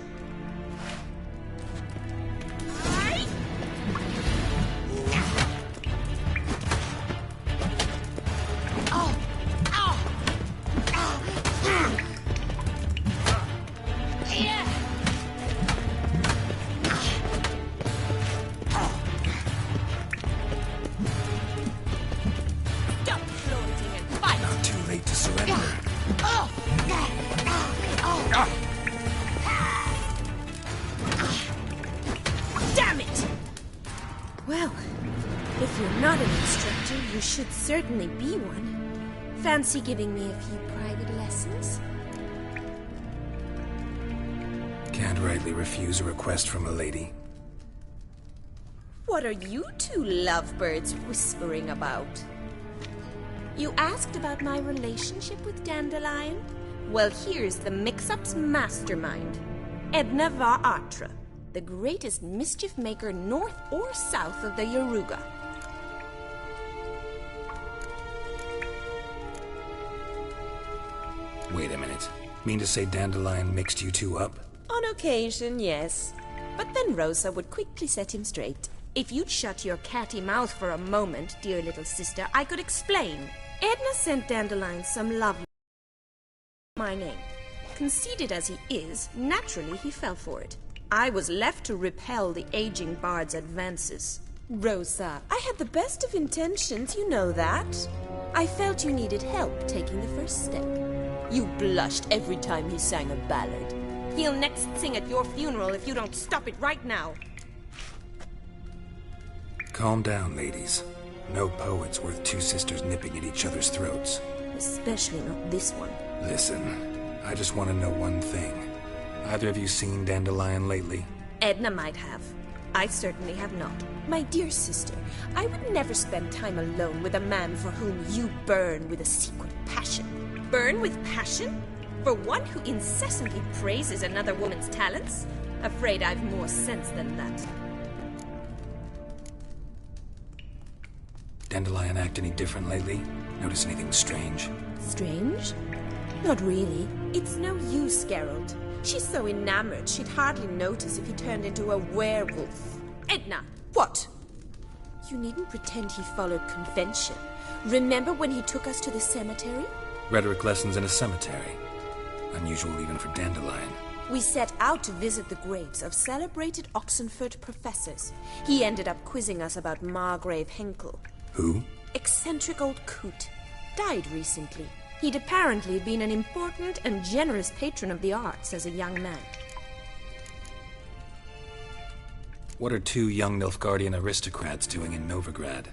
Speaker 16: Should certainly be one. Fancy giving me a few private lessons?
Speaker 4: Can't rightly refuse a request from a lady.
Speaker 16: What are you two lovebirds whispering about? You asked about my relationship with Dandelion? Well, here's the mix-up's mastermind. Eneba Atra, the greatest mischief maker north or south of the Yaruga.
Speaker 4: Wait a minute. Mean to say Dandelion mixed you two up?
Speaker 16: On occasion, yes. But then Rosa would quickly set him straight. If you'd shut your catty mouth for a moment, dear little sister, I could explain. Edna sent Dandelion some love. My name. Conceited as he is, naturally he fell for it. I was left to repel the aging bard's advances. Rosa, I had the best of intentions, you know that. I felt you needed help taking the first step. You blushed every time he sang a ballad. He'll next sing at your funeral if you don't stop it right now.
Speaker 4: Calm down, ladies. No poet's worth two sisters nipping at each other's throats.
Speaker 16: Especially not this one.
Speaker 4: Listen, I just want to know one thing. Either of you seen Dandelion lately?
Speaker 16: Edna might have. I certainly have not. My dear sister, I would never spend time alone with a man for whom you burn with a secret passion. Burn with passion? For one who incessantly praises another woman's talents? Afraid I've more sense than that.
Speaker 4: Dandelion act any different lately? Notice anything strange?
Speaker 16: Strange? Not really. It's no use, Geralt. She's so enamored she'd hardly notice if he turned into a werewolf. Edna! What? You needn't pretend he followed convention. Remember when he took us to the cemetery?
Speaker 4: Rhetoric lessons in a cemetery. Unusual even for Dandelion.
Speaker 16: We set out to visit the graves of celebrated Oxenford professors. He ended up quizzing us about Margrave Henkel.
Speaker 4: Who?
Speaker 16: Eccentric old coot. Died recently. He'd apparently been an important and generous patron of the arts as a young man.
Speaker 4: What are two young Nilfgaardian aristocrats doing in Novigrad?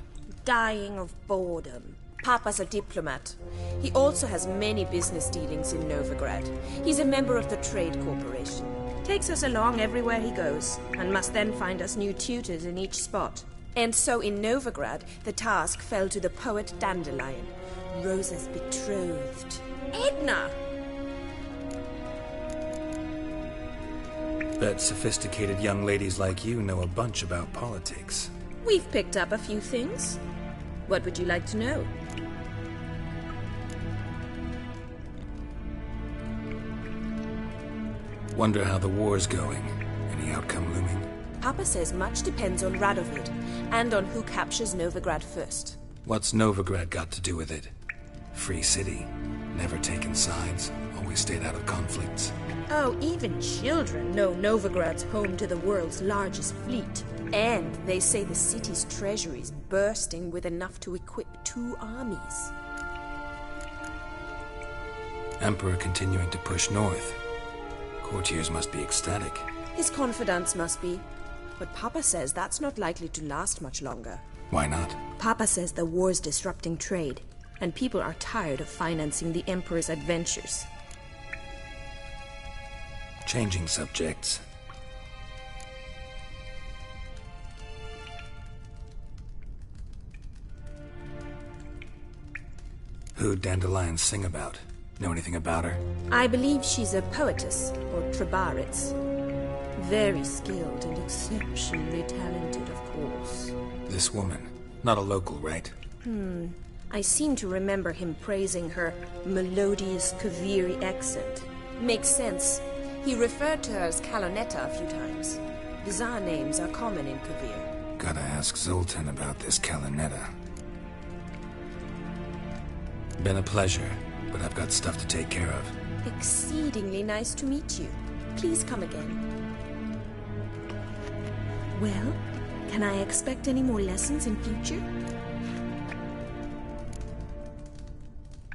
Speaker 16: Dying of boredom. Papa's a diplomat. He also has many business dealings in Novigrad. He's a member of the Trade Corporation. Takes us along everywhere he goes, and must then find us new tutors in each spot. And so in Novigrad, the task fell to the poet Dandelion, Rosa's betrothed. Edna!
Speaker 4: Bet sophisticated young ladies like you know a bunch about politics.
Speaker 16: We've picked up a few things. What would you like to know?
Speaker 4: Wonder how the war's going. Any outcome looming?
Speaker 16: Papa says much depends on Radovid, and on who captures Novigrad first.
Speaker 4: What's Novigrad got to do with it? Free city. Never taken sides. Always stayed out of conflicts.
Speaker 16: Oh, even children know Novigrad's home to the world's largest fleet. And they say the city's treasury's bursting with enough to equip 2 armies.
Speaker 4: Emperor continuing to push north. Courtiers must be ecstatic.
Speaker 16: His confidants must be. But Papa says that's not likely to last much longer.
Speaker 4: Why not?
Speaker 16: Papa says the war's disrupting trade, and people are tired of financing the Emperor's adventures.
Speaker 4: Changing subjects. Who'd Dandelion sing about? Know anything about her?
Speaker 16: I believe she's a poetess, or Trebaritz. Very skilled and exceptionally talented, of course.
Speaker 4: This woman. Not a local, right?
Speaker 16: I seem to remember him praising her melodious Kaviri accent. Makes sense. He referred to her as Kalonetta a few times. Bizarre names are common in Kavir.
Speaker 4: Gotta ask Zoltan about this Kalonetta. Been a pleasure, but I've got stuff to take care of.
Speaker 16: Exceedingly nice to meet you. Please come again. Well, can I expect any more lessons in future?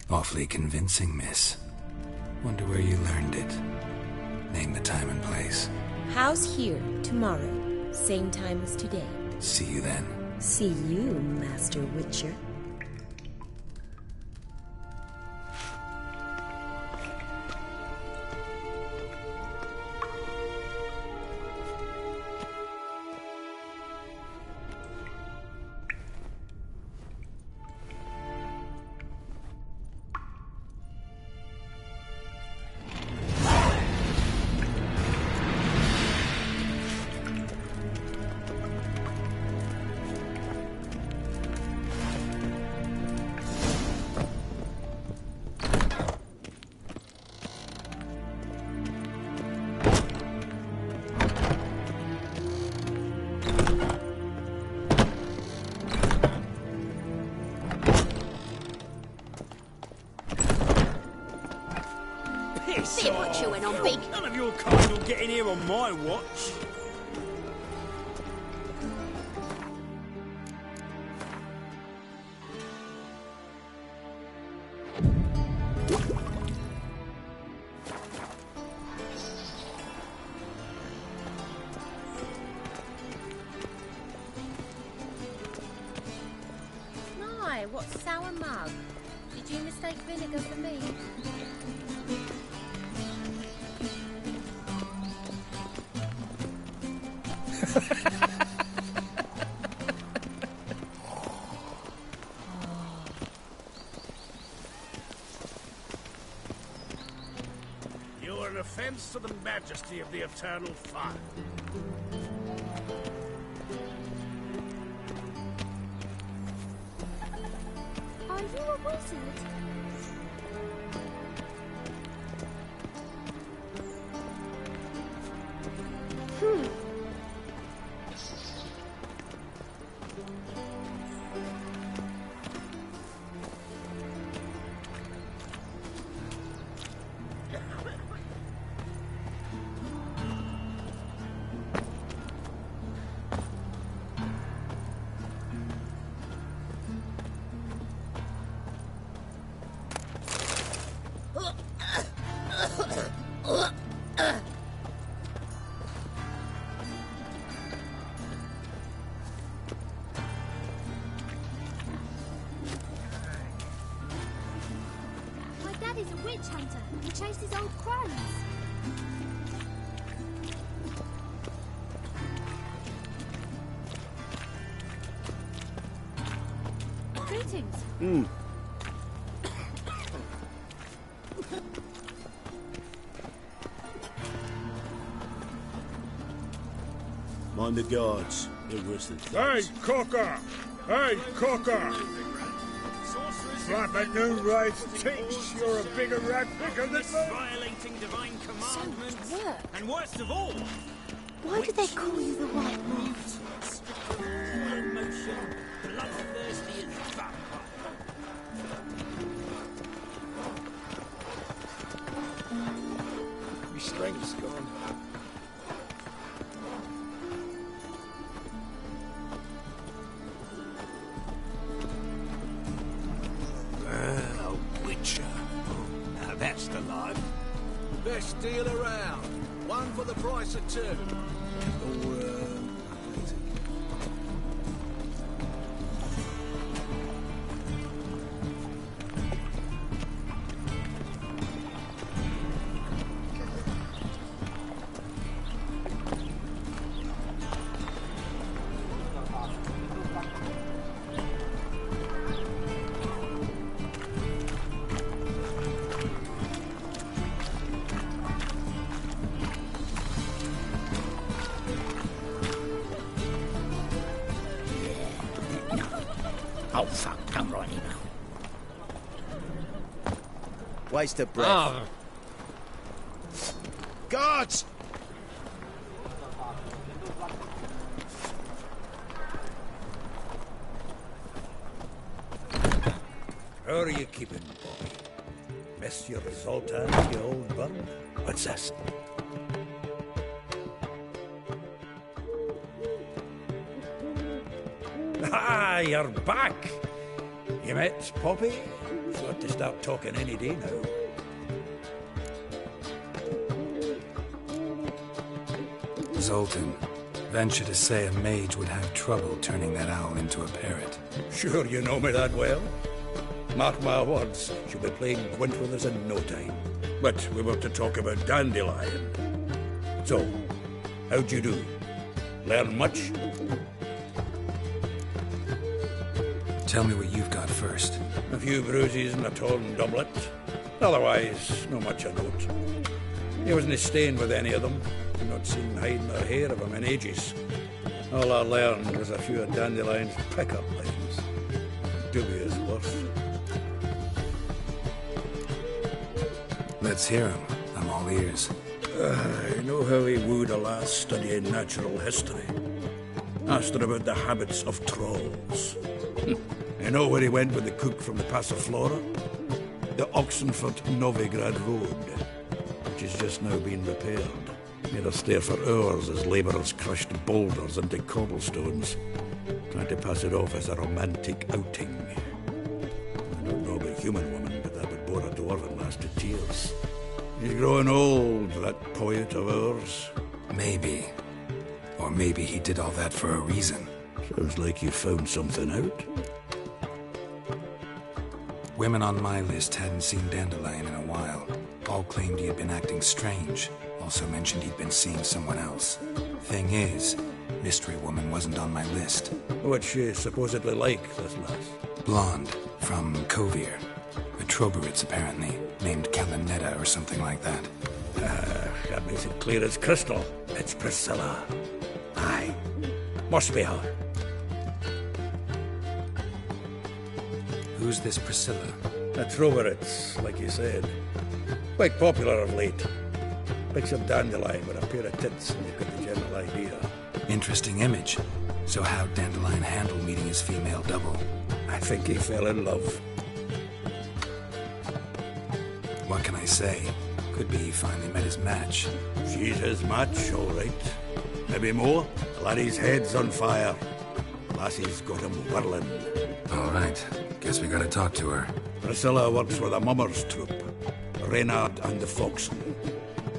Speaker 4: Awfully convincing, miss. Wonder where you learned it. Name the time and place.
Speaker 16: House here, tomorrow. Same time as today.
Speaker 4: See you then.
Speaker 16: See you, Master Witcher.
Speaker 6: See what chewing on, Big.
Speaker 5: None of your kind will get in here on my watch.
Speaker 18: what sour mug? Did you mistake vinegar for me?
Speaker 17: You are an offense to the majesty of the eternal fire.
Speaker 12: Are you a wizard? Daddy's a witch hunter. He chases old crones. Greetings.
Speaker 17: Mind the guards. They're worse than
Speaker 19: Hey, Cocker! Hey, Cocker! Flap at new rights teach. You're a bigger rat picker than me.
Speaker 5: Violating divine commandments.
Speaker 12: So much work.
Speaker 5: And worst of all,
Speaker 12: Why do they call you the White Moth?
Speaker 5: all emotion, bloodthirsty as vampire.
Speaker 19: My strength's gone.
Speaker 17: A witcher. Now that's the life.
Speaker 20: Best deal around. One for the price of two.
Speaker 17: Oh, fuck. Come right in.
Speaker 21: Waste of breath. Guards!
Speaker 3: How are you keeping, boy? Miss your Zoltan, you old bun? What's this? Ah, you're back! You met Poppy? Got to start talking any day now.
Speaker 4: Zoltan, venture to say a mage would have trouble turning that owl into a parrot.
Speaker 3: Sure you know me that well. Mark my words, she'll be playing Gwent with us in no time. But we were to talk about Dandelion. So, how'd you do? Learn much?
Speaker 4: Tell me what you've got first.
Speaker 3: A few bruises and a torn doublet. Otherwise, no much of note. He wasn't staying with any of them. I've not seen hide nor hair of him in ages. All I learned was a few of Dandelion's pick-up lines. Dubious worth.
Speaker 4: Let's hear him. I'm all ears.
Speaker 3: I know how he wooed a lass studying natural history. Asked her about the habits of trolls. You know where he went with the cook from the Passiflora? The Oxenford-Novigrad Road, which has just now been repaired. Made us stare for hours as labourers crushed boulders into cobblestones, trying to pass it off as a romantic outing. I don't know about human woman, but that would bore a dwarven lass to tears. He's growing old, that poet of ours.
Speaker 4: Maybe. Or maybe he did all that for a reason.
Speaker 3: Sounds like you found something out.
Speaker 4: Women on my list hadn't seen Dandelion in a while. All claimed he had been acting strange. Also mentioned he'd been seeing someone else. Thing is, Mystery Woman wasn't on my list.
Speaker 3: What's she supposedly like, this lass?
Speaker 4: Blonde, from Kovir. A Troberitz, apparently, named Kalinetta or something like that.
Speaker 3: That makes it clear as crystal. It's Priscilla. Aye. Must be her.
Speaker 4: Who's this Priscilla?
Speaker 3: A Troberitz, like you said. Quite popular of late. Picks up Dandelion with a pair of tits and you've got the general idea.
Speaker 4: Interesting image. So how'd Dandelion handle meeting his female double?
Speaker 3: I think he fell in love.
Speaker 4: What can I say? Could be he finally met his match.
Speaker 3: She's his match, all right. Maybe more. Laddie's head's on fire. Lassie's got him whirling.
Speaker 4: All right. Guess we gotta talk to her.
Speaker 3: Priscilla works for the Mummers troupe. Reynard and the Foxen.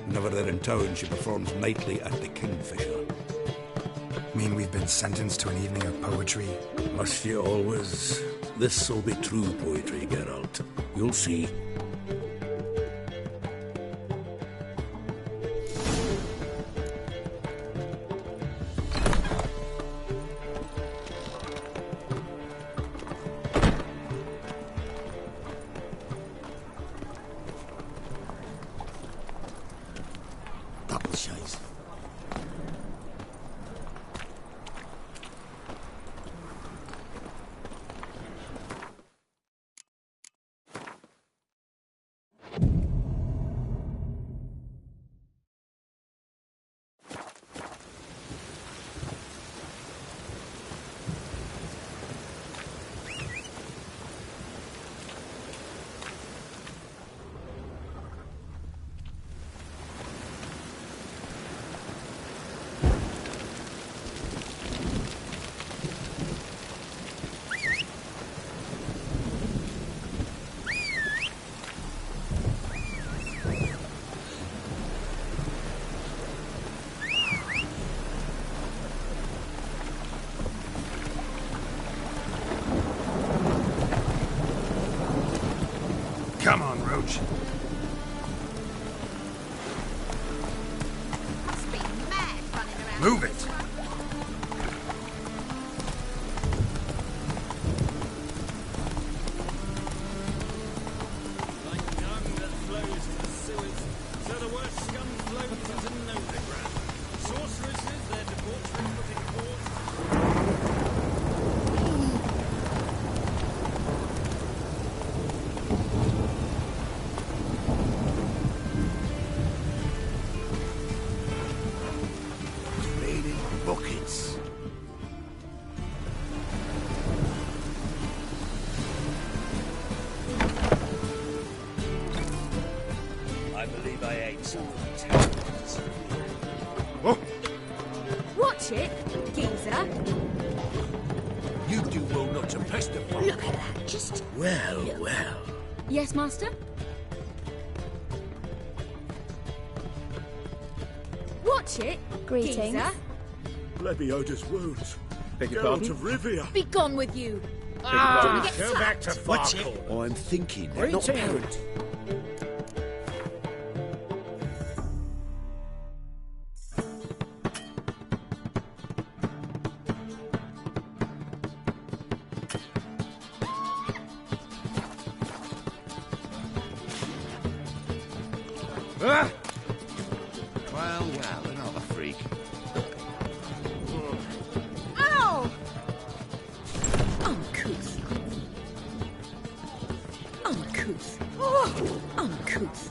Speaker 3: Whenever they're in town, she performs nightly at the Kingfisher.
Speaker 4: Mean we've been sentenced to an evening of poetry?
Speaker 3: Must you always? This'll be true poetry, Geralt. You'll see.
Speaker 4: Come on, Roach.
Speaker 18: Must be mad running around.
Speaker 4: Move it.
Speaker 14: Like dung that flows to the sewers, so the worst scum flows into Novigrad. Sorceresses, their debauchery putting forth.
Speaker 17: Buckets.
Speaker 5: I believe I ate some of the tendons.
Speaker 10: Watch it, geezer.
Speaker 17: You do well not to pester folk.
Speaker 10: Look at that, just...
Speaker 17: Well, well.
Speaker 10: Yes, master? Watch it,
Speaker 15: Greetings.
Speaker 10: geezer.
Speaker 19: Lebioda's wounds.
Speaker 2: Beg your
Speaker 19: Geralt
Speaker 2: pardon?
Speaker 19: of Rivia.
Speaker 10: Be gone with you.
Speaker 19: Go back to
Speaker 17: Watch
Speaker 19: Farkle.
Speaker 17: it. I'm thinking, they're not parent.
Speaker 19: Ah!
Speaker 17: Well, well, another freak.
Speaker 10: Ow! Uncouth. Uncouth. Oh, uncouth.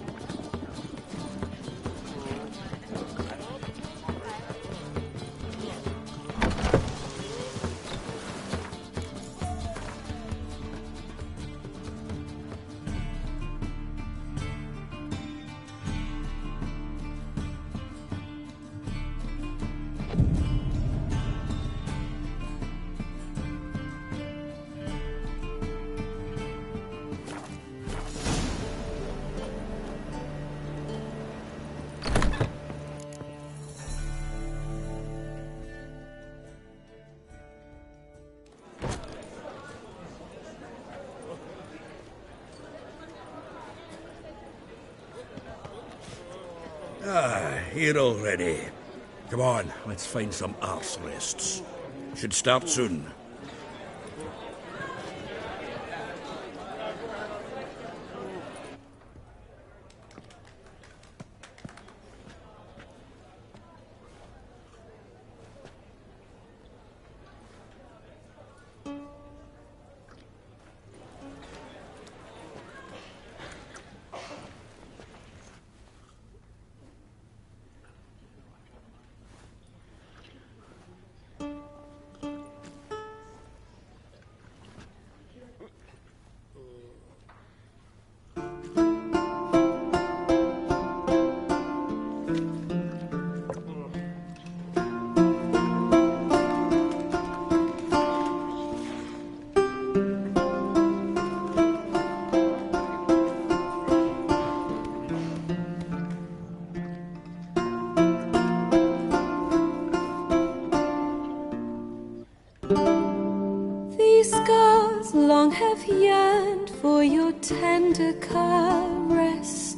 Speaker 3: Here already. Come on, let's find some arse rests. Should start soon.
Speaker 2: Long have yearned for your tender caress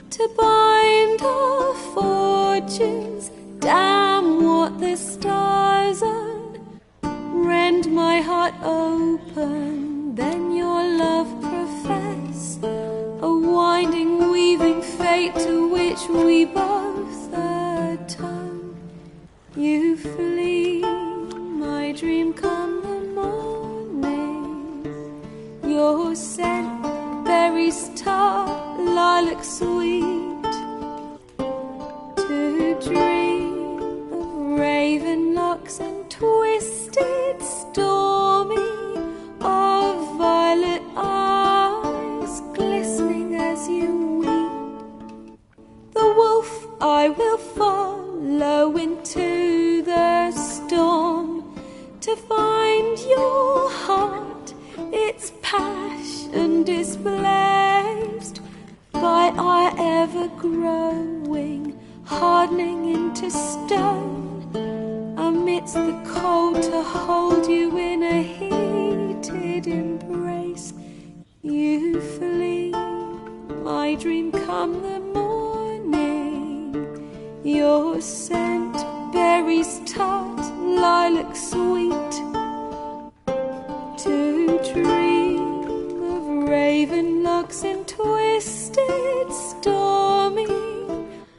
Speaker 2: to bind our fortunes. Damn what the stars on. Rend my heart open, then your love profess. A winding, weaving fate to which we both atone. You flee, my dream come the morning. Your scent, berries tart, lilac sweet. To dream of raven locks and twisted, stormy, of violet eyes glistening as you weep. The wolf I will follow into the storm to find your heart, its passion displaced by our ever-growing, hardening into stone, amidst the cold to hold you in a heated embrace. You flee, my dream come the morning, your scent, berries tart, lilac sweet. To dream of raven locks and twisted, stormy,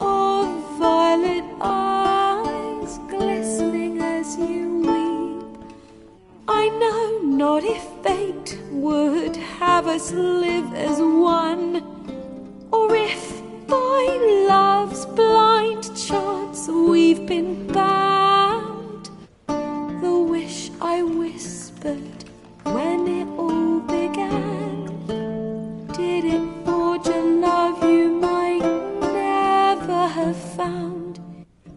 Speaker 2: of violet eyes glistening as you weep. I know not if fate would have us live as one, or if by love's blind chance we've been bound. The wish I whispered when it all began, did it forge a love you might never have found?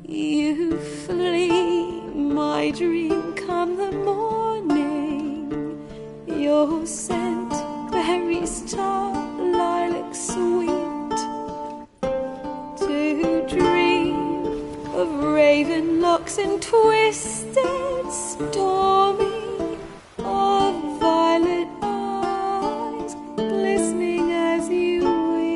Speaker 2: You flee, my dream come the morning, your scent, berries tart, lilac sweet. To dream of raven locks and twisted, stormy, of violet eyes glistening as you weep.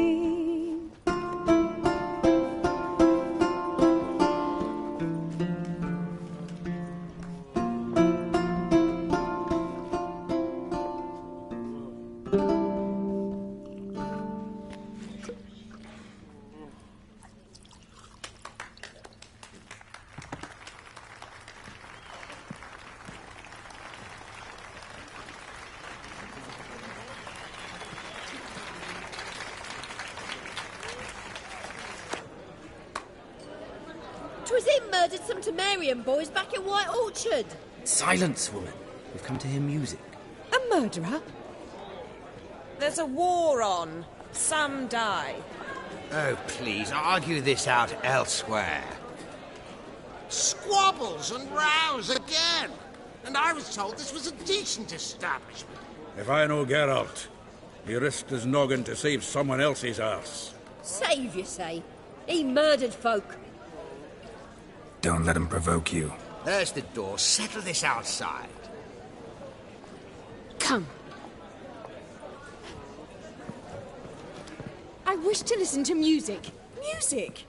Speaker 6: Twas him murdered some Temerian boys back in White Orchard.
Speaker 22: Silence, woman. We've come to hear music.
Speaker 23: A murderer?
Speaker 16: There's a war on. Some die.
Speaker 5: Oh, please, argue this out elsewhere. Squabbles and rows again. And I was told this was a decent establishment.
Speaker 3: If I know Geralt, he risked his noggin to save someone else's arse.
Speaker 6: Save, you say? He murdered folk.
Speaker 4: Don't let him provoke you.
Speaker 5: There's the door. Settle this outside.
Speaker 23: Come. I wish to listen to music. Music!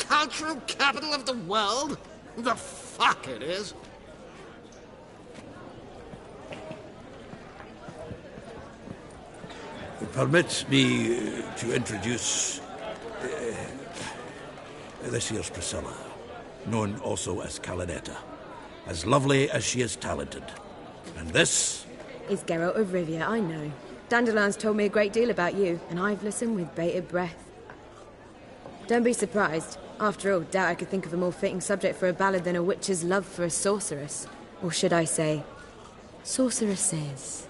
Speaker 5: cultural capital of the world? The fuck it is.
Speaker 3: Permit me to introduce this here's Priscilla, known also as Calinetta. As lovely as she is talented. And this
Speaker 16: is Geralt of Rivia, I know. Dandelion's told me a great deal about you, and I've listened with bated breath. Don't be surprised. After all, doubt I could think of a more fitting subject for a ballad than a witch's love for a sorceress. Or should I say, sorceresses.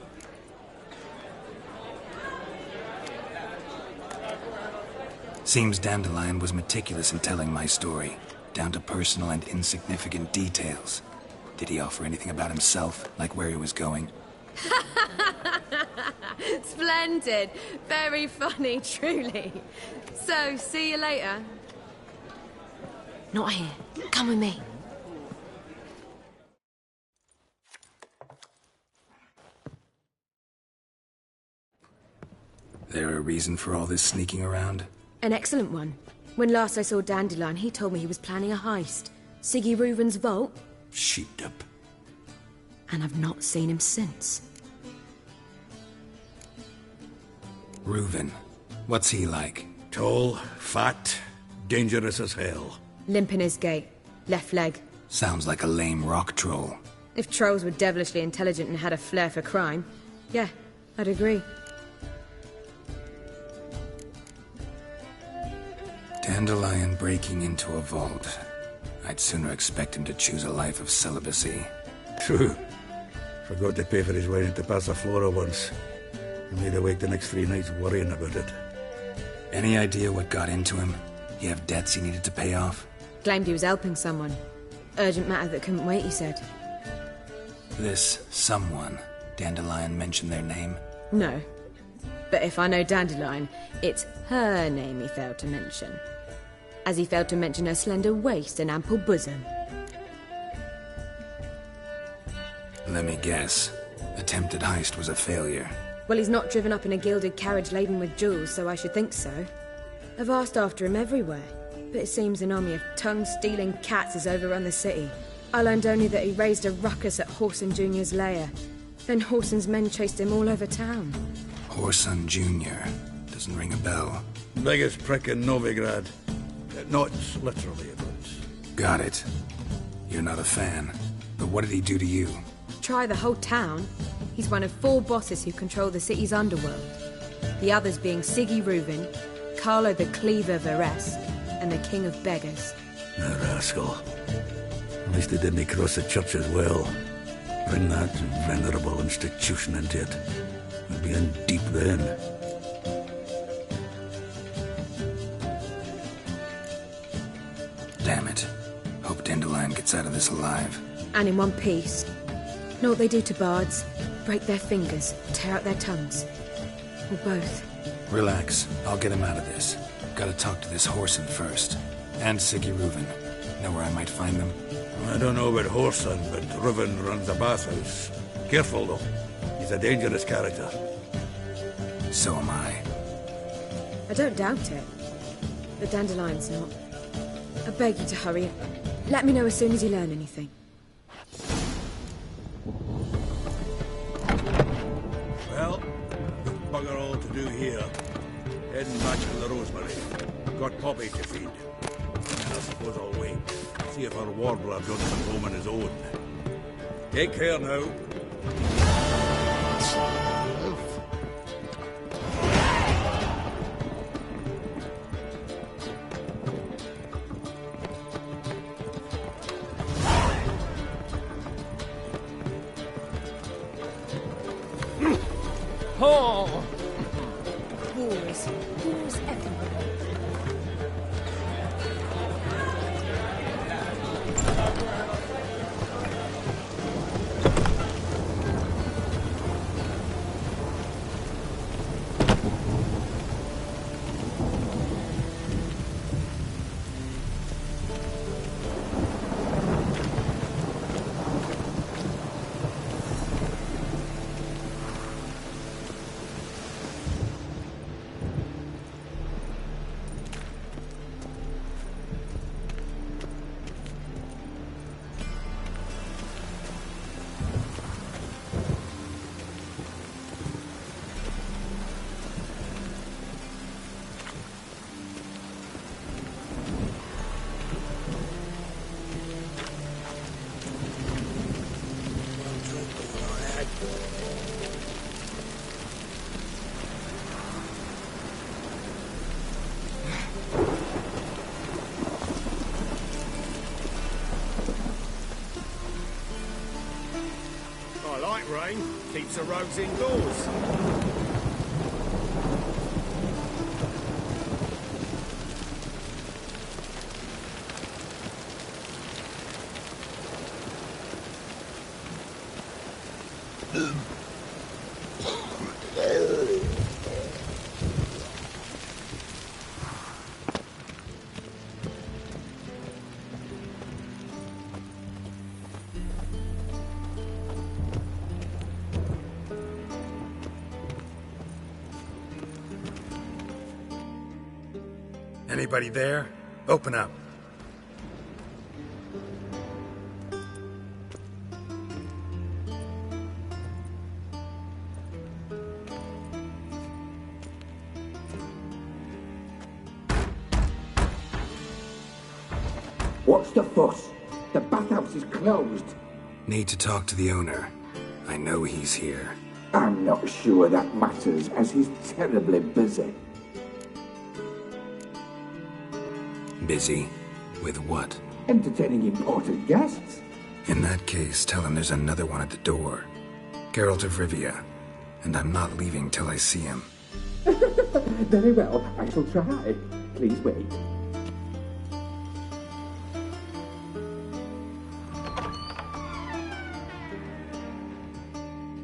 Speaker 4: Seems Dandelion was meticulous in telling my story, down to personal and insignificant details. Did he offer anything about himself, like where he was going?
Speaker 16: Splendid. Very funny, truly. So, see you later. Not here. Come with me.
Speaker 4: There a reason for all this sneaking around?
Speaker 16: An excellent one. When last I saw Dandelion, he told me he was planning a heist. Siggy Reuven's vault.
Speaker 3: Sheepdip.
Speaker 16: And I've not seen him since.
Speaker 4: Reuven. What's he like?
Speaker 3: Tall, fat, dangerous as hell.
Speaker 16: Limp in his gait. Left leg.
Speaker 4: Sounds like a lame rock troll.
Speaker 16: If trolls were devilishly intelligent and had a flair for crime, yeah, I'd agree.
Speaker 4: Dandelion breaking into a vault. I'd sooner expect him to choose a life of celibacy.
Speaker 3: True. Forgot to pay for his way into Passiflora once. I made awake the next 3 nights worrying about it.
Speaker 4: Any idea what got into him? He have debts he needed to pay off?
Speaker 16: Claimed he was helping someone. Urgent matter that couldn't wait, he said.
Speaker 4: This someone, Dandelion mentioned their name?
Speaker 16: No. But if I know Dandelion, it's her name he failed to mention. As he failed to mention her slender waist and ample bosom.
Speaker 4: Let me guess. Attempted heist was a failure.
Speaker 16: Well, he's not driven up in a gilded carriage laden with jewels, so I should think so. I've asked after him everywhere, but it seems an army of tongue-stealing cats has overrun the city. I learned only that he raised a ruckus at Whoreson Jr.'s lair. Then Whoreson's men chased him all over town.
Speaker 4: Whoreson Jr. Doesn't ring a bell.
Speaker 3: Biggest prick in Novigrad. Not literally, but...
Speaker 4: Got it. You're not a fan. But what did he do to you?
Speaker 16: Try the whole town. He's one of 4 bosses who control the city's underworld. The others being Siggy Reuven, Carlo the Cleaver Varese, and the King of Beggars.
Speaker 3: The rascal. At least he didn't cross the church as well. Bring that venerable institution into it. We'll be in deep then.
Speaker 4: Damn it. Hope Dandelion gets out of this alive.
Speaker 16: And in one piece. Know what they do to bards? Break their fingers, tear out their tongues. Or both.
Speaker 4: Relax. I'll get him out of this. Gotta talk to this Whoreson first. And Siggy Reuven. Know where I might find them?
Speaker 3: I don't know about Whoreson, but Reuven runs a bathhouse. Careful, though. He's a dangerous character.
Speaker 4: So am I.
Speaker 16: I don't doubt it. But Dandelion's not. I beg you to hurry. Let me know as soon as you learn anything.
Speaker 3: Well, bugger all to do here. Heading back to the Rosemary. Got Poppy to feed. And I suppose I'll wait. See if our warbler done some home on his own. Take care now.
Speaker 16: Oh! Whores everywhere.
Speaker 19: Light rain keeps the roads indoors.
Speaker 4: Anybody there? Open up.
Speaker 1: What's the fuss? The bathhouse is closed.
Speaker 4: Need to talk to the owner. I know he's here.
Speaker 1: I'm not sure that matters, as he's terribly busy.
Speaker 4: Busy? With what?
Speaker 1: Entertaining important guests.
Speaker 4: In that case, tell him there's another one at the door. Geralt of Rivia. And I'm not leaving till I see him.
Speaker 1: Very well, I shall try. Please wait.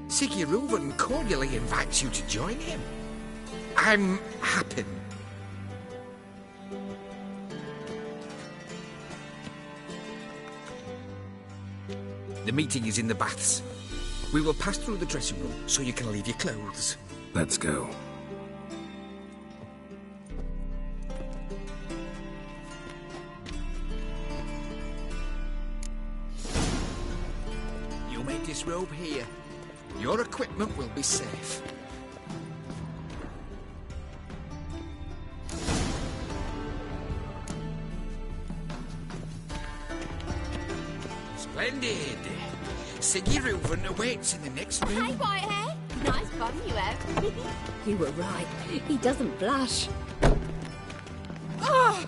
Speaker 5: Sigurd cordially invites you to join him. I'm happy. The meeting is in the baths. We will pass through the dressing room so you can leave your clothes.
Speaker 4: Let's go.
Speaker 5: You may disrobe here. Your equipment will be safe. Splendid. Sigurd awaits in the next room.
Speaker 10: Hey, Whitehair. Nice bum you have.
Speaker 15: You were right. He doesn't blush.
Speaker 10: Oh!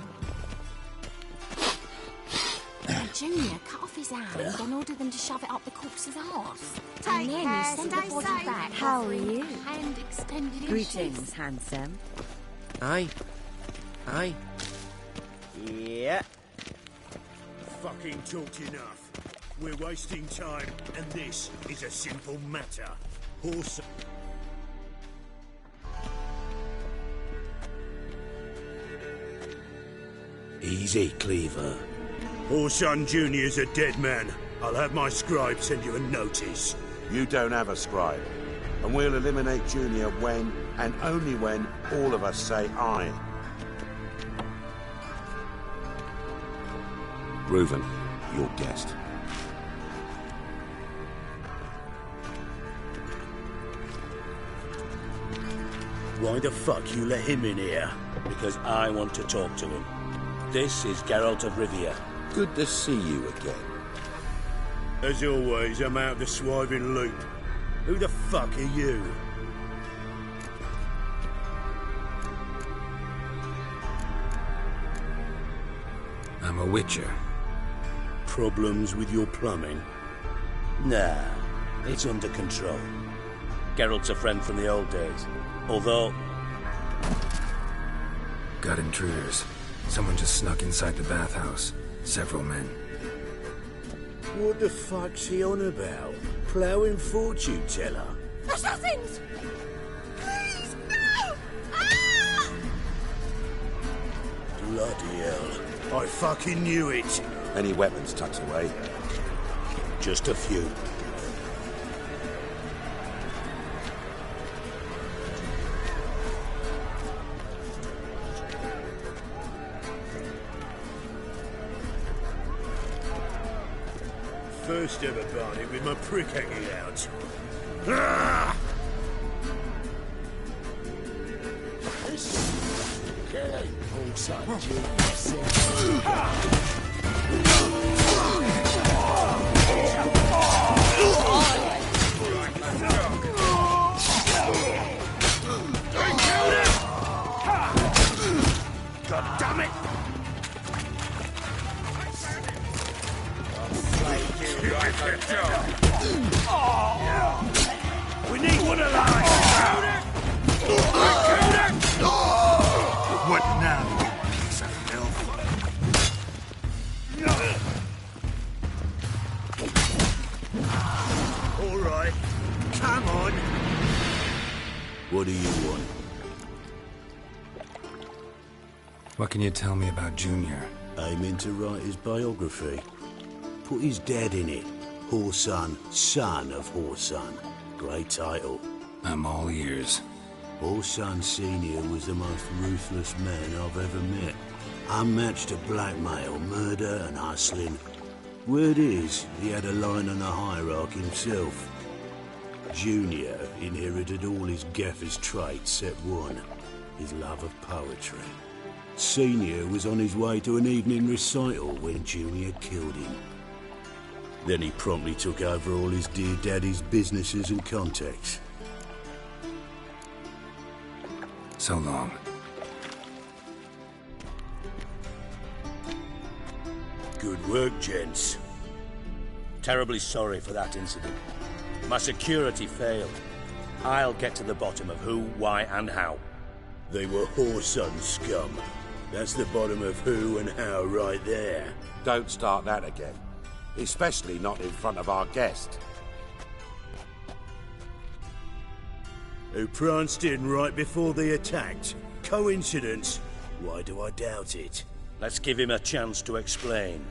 Speaker 16: Junior, cut off his hand and order them to shove it up the corpse's arse.
Speaker 10: Take
Speaker 16: And then
Speaker 10: care,
Speaker 16: you send the
Speaker 10: stay
Speaker 16: body
Speaker 10: safe.
Speaker 16: back.
Speaker 9: How are you?
Speaker 16: Hand extended in
Speaker 9: Greetings,
Speaker 16: sheath.
Speaker 9: handsome.
Speaker 7: Aye. Aye.
Speaker 19: Yeah. Fucking talked enough. We're wasting time, and this is a simple matter. Horse...
Speaker 17: Easy, Cleaver.
Speaker 19: Horson Jr.'s a dead man. I'll have my scribe send you a notice.
Speaker 23: You don't have a scribe. And we'll eliminate Junior when, and only when, all of us say aye. Reuven, your guest.
Speaker 17: Why the fuck you let him in here? Because I want to talk to him. This is Geralt of Rivia.
Speaker 23: Good to see you again.
Speaker 19: As always, I'm out of the swiving loop. Who the fuck are you?
Speaker 4: I'm a witcher.
Speaker 17: Problems with your plumbing? Nah, it's under control. Geralt's a friend from the old days. Although...
Speaker 4: Got intruders. Someone just snuck inside the bathhouse. Several men.
Speaker 17: What the fuck's he on about? Ploughing fortune teller?
Speaker 10: Assassins! Please, no! Ah!
Speaker 19: Bloody hell. I fucking knew it.
Speaker 23: Any weapons tucked away?
Speaker 17: Just a few.
Speaker 19: First ever party with my prick hanging out. Ah!
Speaker 17: God damn it!
Speaker 19: Like a dog.
Speaker 23: We need one alive!
Speaker 4: What now, you piece of filth?
Speaker 23: All right, come on. What do you want?
Speaker 4: What can you tell me about Junior?
Speaker 23: Aiming to write his biography. Put his dad in it. Horsun, son of Horsun. Great title.
Speaker 4: I'm all ears.
Speaker 23: Horsun Sr. was the most ruthless man I've ever met. Unmatched at blackmail, murder and hustling. Word is, he had a line on the hierarchy himself. Junior inherited all his gaffer's traits except one, his love of poetry. Senior was on his way to an evening recital when Junior killed him. Then he promptly took over all his dear daddy's businesses and contacts.
Speaker 4: So long.
Speaker 23: Good work, gents.
Speaker 17: Terribly sorry for that incident. My security failed. I'll get to the bottom of who, why, and how.
Speaker 23: They were Horsun scum. That's the bottom of who and how right there. Don't start that again. Especially not in front of our guest. Who pranced in right before they attacked. Coincidence? Why do I doubt it?
Speaker 17: Let's give him a chance to explain.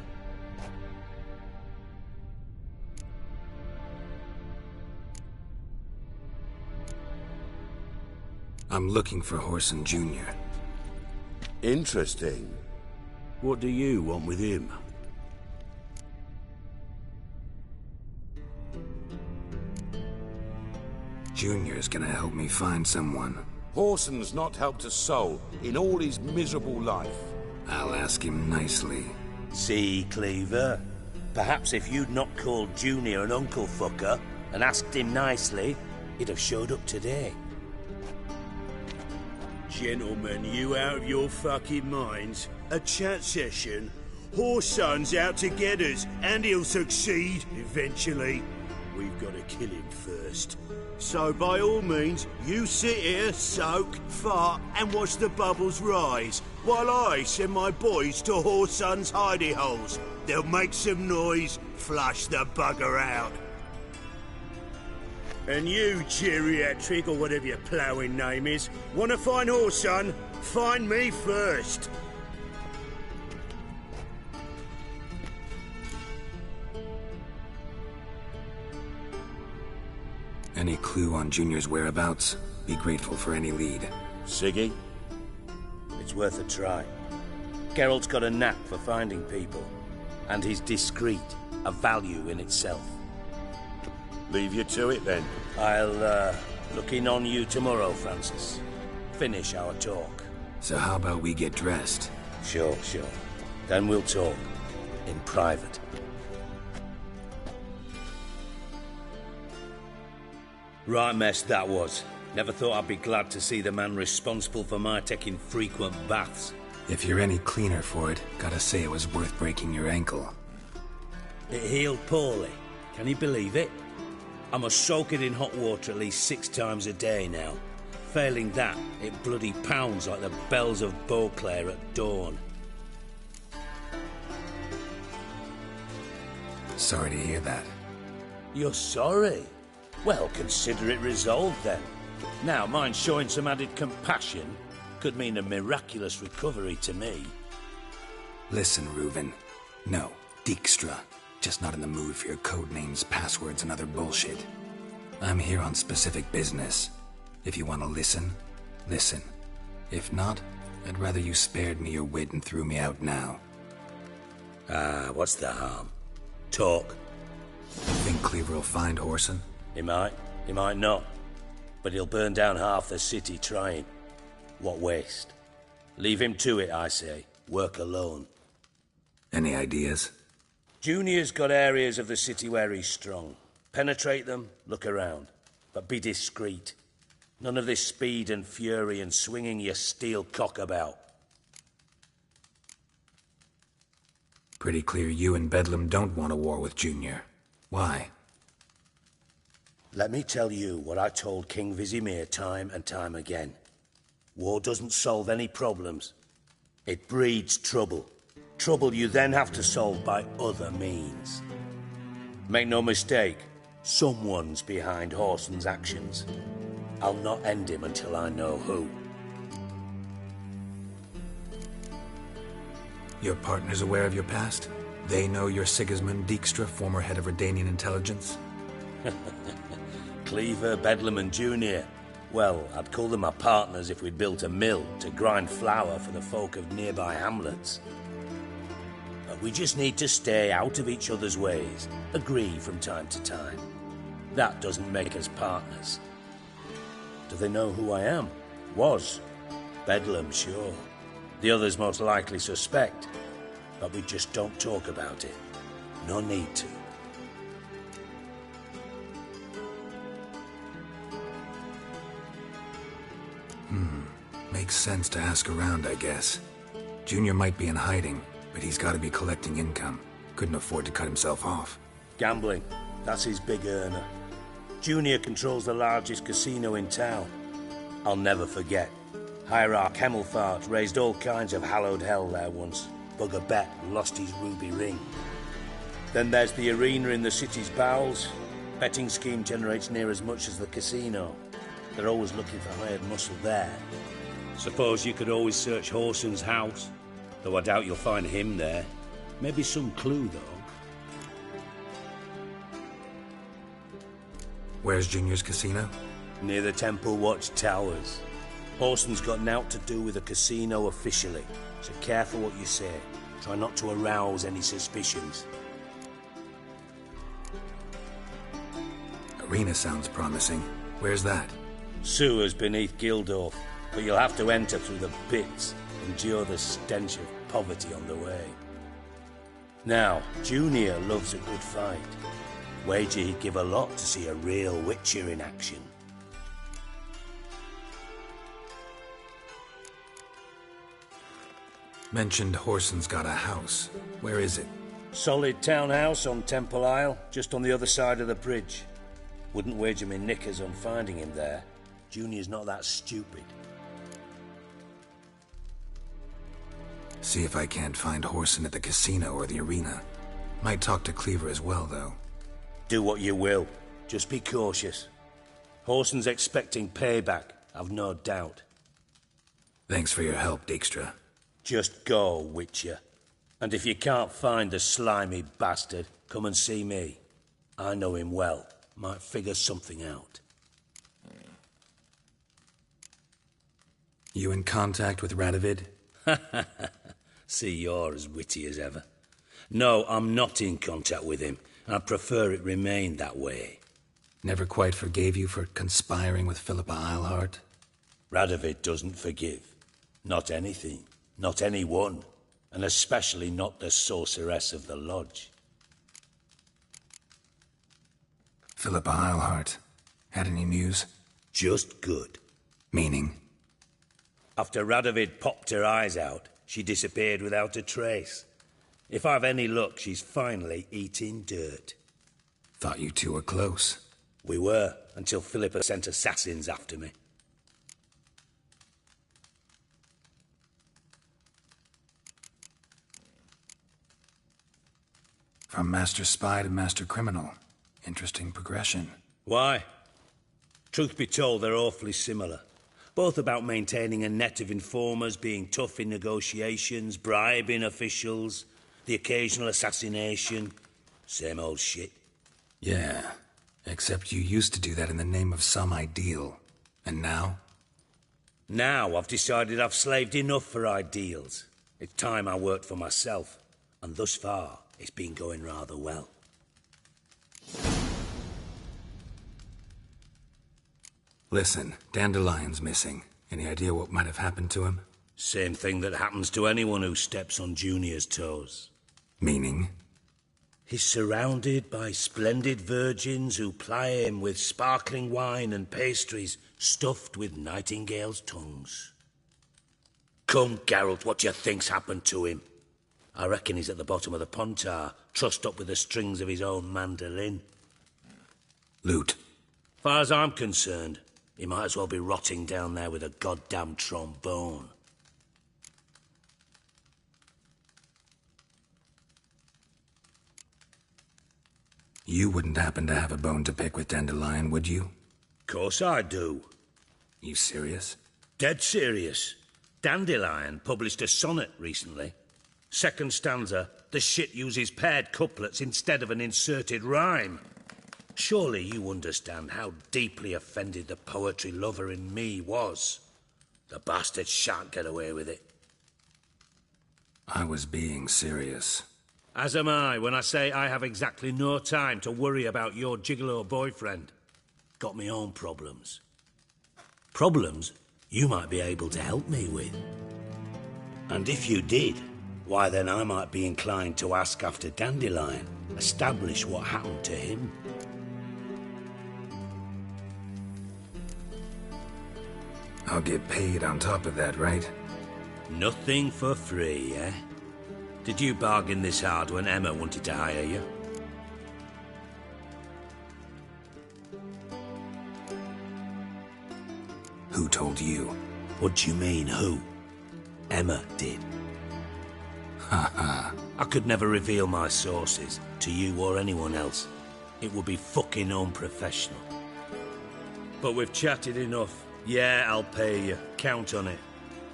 Speaker 4: I'm looking for Horsun Jr.
Speaker 23: Interesting. What do you want with him?
Speaker 4: Junior's gonna help me find someone.
Speaker 23: Horsun's not helped a soul in all his miserable life.
Speaker 4: I'll ask him nicely.
Speaker 17: See, Cleaver? Perhaps if you'd not called Junior an uncle fucker and asked him nicely, he'd have showed up today.
Speaker 23: Gentlemen, you out of your fucking minds? A chat session? Horsun's out to get us, and he'll succeed eventually. We've got to kill him first. So by all means, you sit here, soak, fart, and watch the bubbles rise, while I send my boys to Horsun's hidey holes. They'll make some noise, flush the bugger out. And you, geriatric, or whatever your ploughing name is, want to find Horsun? Find me first.
Speaker 4: Any clue on Junior's whereabouts? Be grateful for any lead.
Speaker 17: Siggy? It's worth a try. Geralt's got a knack for finding people. And he's discreet, a value in itself.
Speaker 23: Leave you to it, then.
Speaker 17: I'll, look in on you tomorrow, Francis. Finish our talk.
Speaker 4: So how about we get dressed?
Speaker 17: Sure. Then we'll talk. In private. Right mess that was. Never thought I'd be glad to see the man responsible for my taking frequent baths.
Speaker 4: If you're any cleaner for it, gotta say it was worth breaking your ankle.
Speaker 17: It healed poorly. Can you believe it? I must soak it in hot water at least 6 times a day now. Failing that, it bloody pounds like the bells of Beauclair at dawn.
Speaker 4: Sorry to hear that.
Speaker 17: You're sorry? Well, consider it resolved then. Now, mind showing some added compassion could mean a miraculous recovery to me.
Speaker 4: Listen, Reuven. No, Dijkstra. Just not in the mood for your code names, passwords, and other bullshit. I'm here on specific business. If you want to listen, listen. If not, I'd rather you spared me your wit and threw me out now.
Speaker 17: What's the harm? Talk.
Speaker 4: Think Cleaver will find Horsun?
Speaker 17: He might not. But he'll burn down half the city trying. What waste. Leave him to it, I say. Work alone.
Speaker 4: Any ideas?
Speaker 17: Junior's got areas of the city where he's strong. Penetrate them, look around. But be discreet. None of this speed and fury and swinging your steel cock about.
Speaker 4: Pretty clear you and Bedlam don't want a war with Junior. Why?
Speaker 21: Let me tell you what I told King Vizimir time and time again. War doesn't solve any problems. It breeds trouble. Trouble you then have to solve by other means. Make no mistake, someone's behind Horson's actions. I'll not end him until I know who.
Speaker 4: Your partner's aware of your past? They know you're Sigismund Dijkstra, former head of Redanian intelligence?
Speaker 21: Cleaver, Bedlam and Junior. Well, I'd call them my partners if we'd built a mill to grind flour for the folk of nearby hamlets. But we just need to stay out of each other's ways, agree from time to time. That doesn't make us partners. Do they know who I am? Was. Bedlam, sure. The others most likely suspect. But we just don't talk about it. No need to.
Speaker 4: Makes sense to ask around, I guess. Junior might be in hiding, but he's got to be collecting income. Couldn't afford to cut himself off.
Speaker 21: Gambling. That's his big earner. Junior controls the largest casino in town. I'll never forget. Hierarch Hemmelfart raised all kinds of hallowed hell there once. Bugger bet and lost his ruby ring. Then there's the arena in the city's bowels. Betting scheme generates near as much as the casino. They're always looking for hired muscle there. Suppose you could always search Horson's house, though I doubt you'll find him there. Maybe some clue, though.
Speaker 4: Where's Junior's casino?
Speaker 21: Near the Temple Watch Towers. Horson's got naught to do with the casino officially, so careful what you say. Try not to arouse any suspicions.
Speaker 4: Arena sounds promising. Where's that?
Speaker 21: Sewers beneath Gildorf, but you'll have to enter through the pits, endure the stench of poverty on the way. Now, Junior loves a good fight. Wager he'd give a lot to see a real Witcher in action.
Speaker 4: Mentioned Horson's got a house. Where is it?
Speaker 21: Solid townhouse on Temple Isle, just on the other side of the bridge. Wouldn't wager me knickers on finding him there. Junior's not that stupid.
Speaker 4: See if I can't find Horson at the casino or the arena. Might talk to Cleaver as well, though.
Speaker 21: Do what you will. Just be cautious. Horson's expecting payback, I've no doubt.
Speaker 4: Thanks for your help, Dijkstra.
Speaker 21: Just go, Witcher. And if you can't find the slimy bastard, come and see me. I know him well. Might figure something out.
Speaker 4: You in contact with Radovid?
Speaker 21: See, you're as witty as ever. No, I'm not in contact with him. I prefer it remained that way.
Speaker 4: Never quite forgave you for conspiring with Philippa Eilhart?
Speaker 21: Radovid doesn't forgive. Not anything. Not anyone. And especially not the sorceress of the lodge.
Speaker 4: Philippa Eilhart. Had any news?
Speaker 21: Just good.
Speaker 4: Meaning?
Speaker 21: After Radovid popped her eyes out, she disappeared without a trace. If I've any luck, she's finally eating dirt.
Speaker 4: Thought you two were close.
Speaker 21: We were, until Philippa sent assassins after me.
Speaker 4: From master spy to master criminal. Interesting progression.
Speaker 21: Why? Truth be told, they're awfully similar. Both about maintaining a net of informers, being tough in negotiations, bribing officials, the occasional assassination. Same old shit.
Speaker 4: Yeah, except you used to do that in the name of some ideal. And now?
Speaker 21: Now I've decided I've slaved enough for ideals. It's time I worked for myself. And thus far, it's been going rather well.
Speaker 4: Listen, Dandelion's missing. Any idea what might have happened to him?
Speaker 21: Same thing that happens to anyone who steps on Junior's toes.
Speaker 4: Meaning?
Speaker 21: He's surrounded by splendid virgins who ply him with sparkling wine and pastries stuffed with nightingales' tongues. Come, Geralt, what do you think's happened to him? I reckon he's at the bottom of the Pontar, trussed up with the strings of his own mandolin.
Speaker 4: Loot.
Speaker 21: Far as I'm concerned, he might as well be rotting down there with a goddamn trombone.
Speaker 4: You wouldn't happen to have a bone to pick with Dandelion, would you?
Speaker 21: Course I do.
Speaker 4: You serious?
Speaker 21: Dead serious. Dandelion published a sonnet recently. Second stanza, the shit uses paired couplets instead of an inserted rhyme. Surely you understand how deeply offended the poetry lover in me was. The bastard shan't get away with it.
Speaker 4: I was being serious.
Speaker 21: As am I when I say I have exactly no time to worry about your gigolo boyfriend. Got me own problems. Problems you might be able to help me with. And if you did, why then I might be inclined to ask after Dandelion, establish what happened to him.
Speaker 4: I'll get paid on top of that, right?
Speaker 21: Nothing for free, eh? Did you bargain this hard when Emma wanted to hire you?
Speaker 4: Who told you?
Speaker 21: What do you mean, who? Emma did.
Speaker 4: Haha.
Speaker 21: I could never reveal my sources to you or anyone else. It would be fucking unprofessional. But we've chatted enough. Yeah, I'll pay you. Count on it.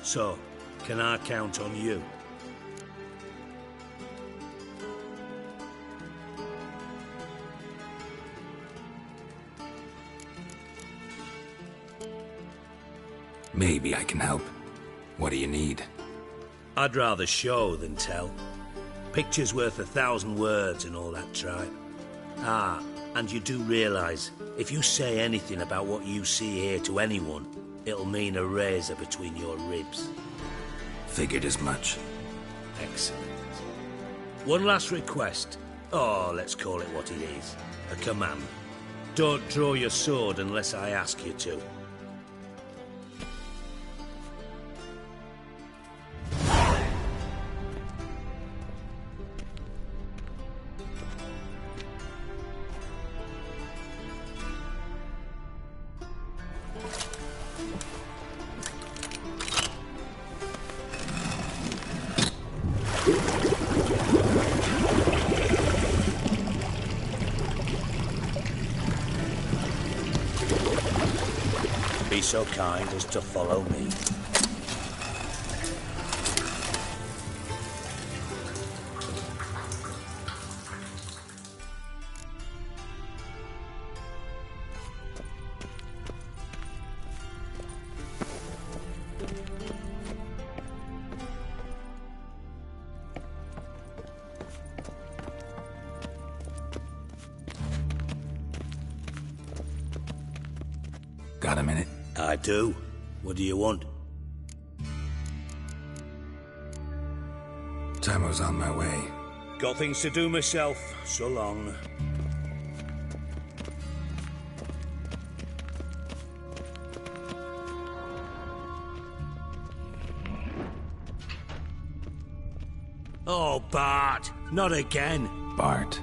Speaker 21: So, can I count on you?
Speaker 4: Maybe I can help. What do you need?
Speaker 21: I'd rather show than tell. Picture's worth 1,000 words and all that tripe. Ah, and you do realise, if you say anything about what you see here to anyone, it'll mean a razor between your ribs.
Speaker 4: Figured as much.
Speaker 21: Excellent. One last request. Oh, let's call it what it is. A command. Don't draw your sword unless I ask you to. Be so kind as to follow me.
Speaker 4: Got a minute?
Speaker 21: I do. What do you want?
Speaker 4: Timer's on my way.
Speaker 21: Got things to do myself. So long. Oh, Bart. Not again.
Speaker 4: Bart.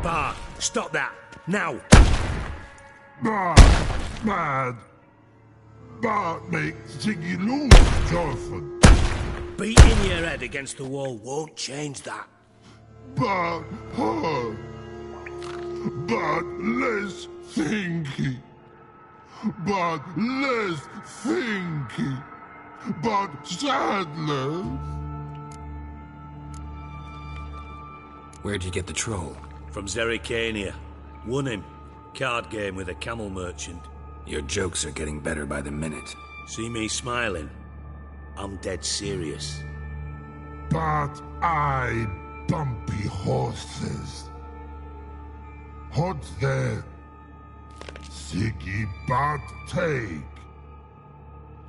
Speaker 21: Bart, stop that! Now!
Speaker 19: Bart, bad. Bart makes Ziggy lose, Jonathan.
Speaker 21: Beating your head against the wall won't change that.
Speaker 19: Bart hard. Bart less thinky. Bart less thinky. Bart sadler.
Speaker 4: Where'd you get the troll?
Speaker 21: From Zerrikania. Won him. Card game with a camel merchant.
Speaker 4: Your jokes are getting better by the minute.
Speaker 21: See me smiling? I'm dead serious.
Speaker 19: But I bumpy horses. Hot there. Ziggy Bart take.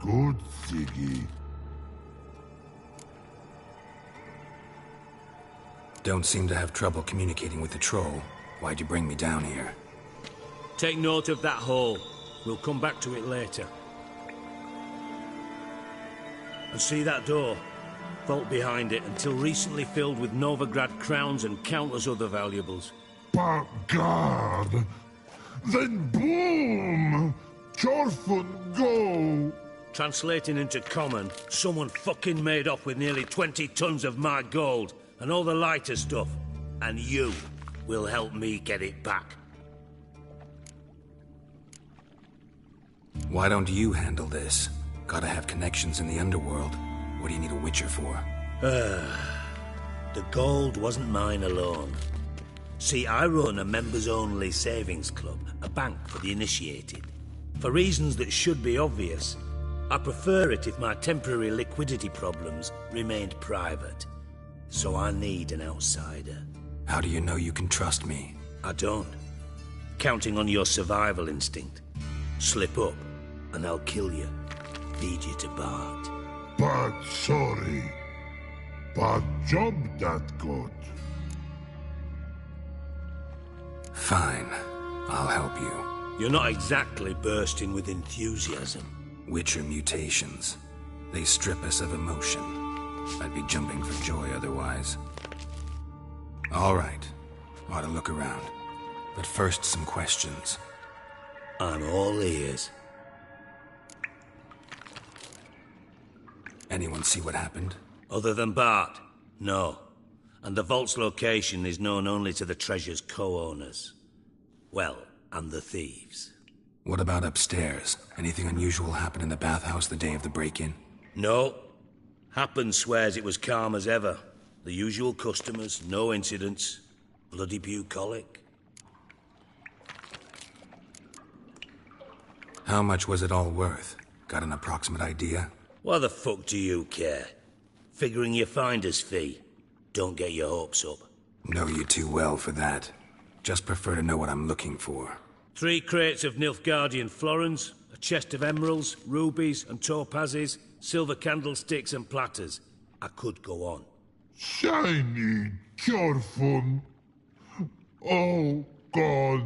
Speaker 19: Good Ziggy.
Speaker 4: Don't seem to have trouble communicating with the troll. Why'd you bring me down here?
Speaker 21: Take note of that hole. We'll come back to it later. And see that door? vault behind it until recently filled with Novigrad crowns and countless other valuables.
Speaker 19: But God, then boom! Chorfun go!
Speaker 21: Translating into common, someone fucking made off with nearly 20 tons of my gold and all the lighter stuff. And you will help me get it back.
Speaker 4: Why don't you handle this? Gotta have connections in the underworld. What do you need a witcher for?
Speaker 21: The gold wasn't mine alone. See, I run a members-only savings club, a bank for the initiated. For reasons that should be obvious, I prefer it if my temporary liquidity problems remained private. So I need an outsider.
Speaker 4: How do you know you can trust me?
Speaker 21: I don't. Counting on your survival instinct. Slip up, and I'll kill you. Feed you to Bart.
Speaker 19: But sorry. But job that good.
Speaker 4: Fine. I'll help you.
Speaker 21: You're not exactly bursting with enthusiasm.
Speaker 4: Witcher mutations. They strip us of emotion. I'd be jumping for joy otherwise. All right. Ought to look around. But first, some questions.
Speaker 21: I'm all ears.
Speaker 4: Anyone see what happened?
Speaker 21: Other than Bart? No. And the vault's location is known only to the treasure's co-owners. Well, and the thieves.
Speaker 4: What about upstairs? Anything unusual happen in the bathhouse the day of the break-in?
Speaker 21: No. Happen swears it was calm as ever. The usual customers, no incidents. Bloody bucolic.
Speaker 4: How much was it all worth? Got an approximate idea?
Speaker 21: Why the fuck do you care? Figuring your finder's fee. Don't get your hopes up.
Speaker 4: Know you too well for that. Just prefer to know what I'm looking for.
Speaker 21: 3 crates of Nilfgaardian florins, a chest of emeralds, rubies and topazes, silver candlesticks and platters. I could go on.
Speaker 19: Shiny Chorfun. Oh, God.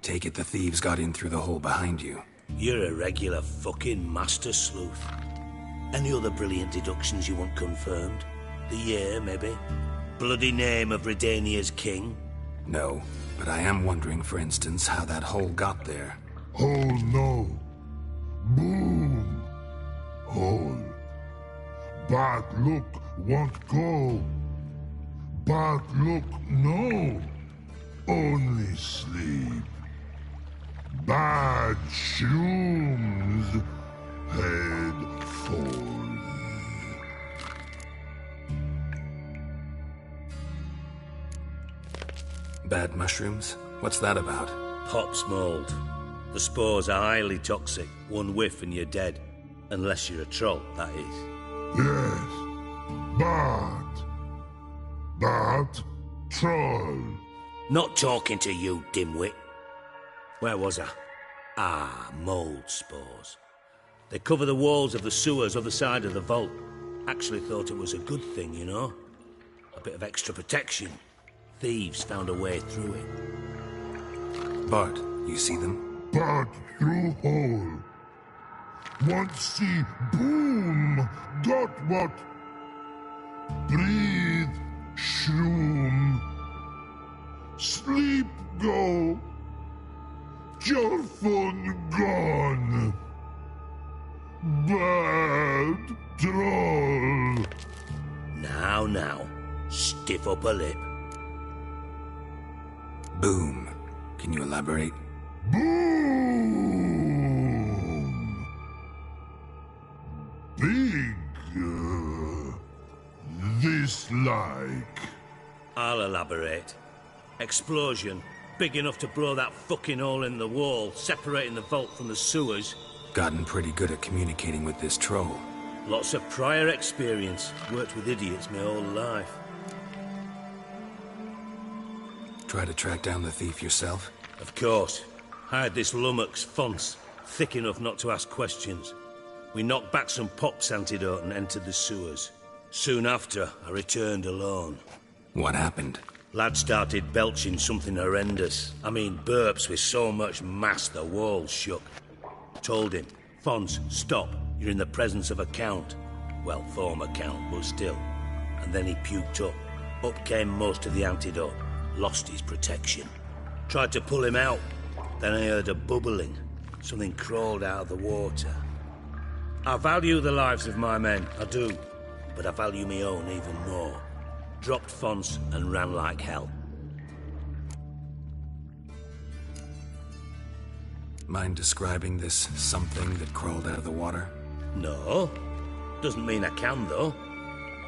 Speaker 4: Take it the thieves got in through the hole behind you.
Speaker 21: You're a regular fucking master sleuth. Any other brilliant deductions you want confirmed? The year, maybe? Bloody name of Redania's king?
Speaker 4: No, but I am wondering, for instance, how that hole got there.
Speaker 19: Hole no. Boom. Hole. But look, won't go. But look, no. Only sleep. Bad shrooms. Head falls.
Speaker 4: Bad mushrooms? What's that about?
Speaker 21: Pops mold. The spores are highly toxic. One whiff and you're dead. Unless you're a troll, that is.
Speaker 19: Yes. But troll.
Speaker 21: Not talking to you, dimwit. Where was I? Ah, mold spores. They cover the walls of the sewers other side of the vault. Actually thought it was a good thing, you know? A bit of extra protection. Thieves found a way through it.
Speaker 4: Bart, you see them?
Speaker 19: Bart through hole. Want see boom. Got what? Breathe. Shroom. Sleep go. Chorfun gone. Bad troll.
Speaker 21: Now. Stiff up a lip.
Speaker 4: Boom. Can you elaborate?
Speaker 19: Boom. Big. This like.
Speaker 21: I'll elaborate. Explosion. Big enough to blow that fucking hole in the wall, separating the vault from the sewers.
Speaker 4: Gotten pretty good at communicating with this troll.
Speaker 21: Lots of prior experience. Worked with idiots my whole life.
Speaker 4: Try to track down the thief yourself?
Speaker 21: Of course. Hired this lummox, Fonce, thick enough not to ask questions. We knocked back some pops antidote and entered the sewers. Soon after, I returned alone.
Speaker 4: What happened?
Speaker 21: Lad started belching something horrendous. I mean, burps with so much mass the walls shook. Told him, Fonce, stop. You're in the presence of a count. Well, former count, but still. And then he puked up. Up came most of the antidote. Lost his protection. Tried to pull him out. Then I heard a bubbling. Something crawled out of the water. I value the lives of my men, I do. But I value my own even more. Dropped fonts and ran like hell.
Speaker 4: Mind describing this something that crawled out of the water?
Speaker 21: No. Doesn't mean I can, though.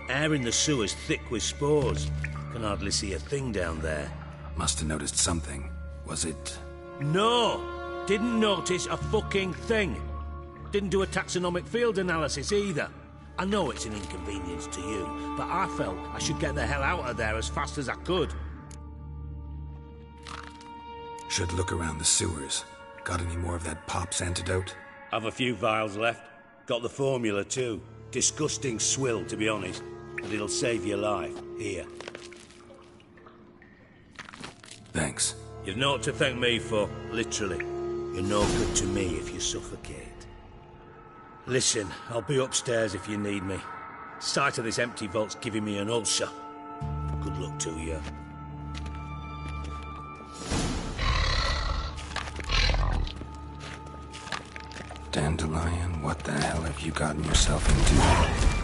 Speaker 21: Air in the sewer's thick with spores. Can hardly see a thing down there.
Speaker 4: Must have noticed something. Was it...
Speaker 21: No! Didn't notice a fucking thing. Didn't do a taxonomic field analysis either. I know it's an inconvenience to you, but I felt I should get the hell out of there as fast as I could.
Speaker 4: Should look around the sewers. Got any more of that Pop's antidote?
Speaker 21: I've a few vials left. Got the formula too. Disgusting swill, to be honest. But it'll save your life. Here.
Speaker 4: Thanks.
Speaker 21: You've naught to thank me for, literally. You're no good to me if you suffocate. Listen, I'll be upstairs if you need me. Sight of this empty vault's giving me an ulcer. Good luck to you.
Speaker 4: Dandelion, what the hell have you gotten yourself into?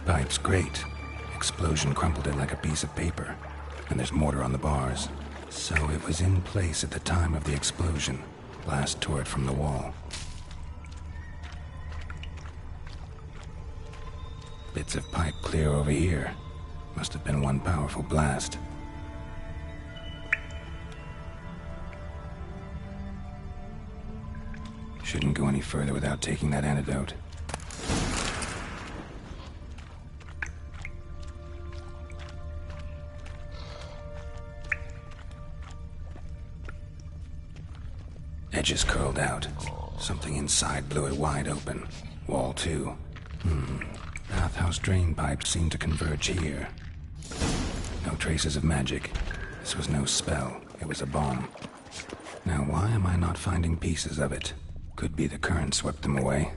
Speaker 4: Pipe's great. Explosion crumpled it like a piece of paper. And there's mortar on the bars. So it was in place at the time of the explosion. Blast tore it from the wall. Bits of pipe clear over here. Must have been one powerful blast. Shouldn't go any further without taking that antidote. Edges curled out. Something inside blew it wide open. Wall too. Bathhouse drain pipes seem to converge here. No traces of magic. This was no spell. It was a bomb. Now why am I not finding pieces of it? Could be the current swept them away.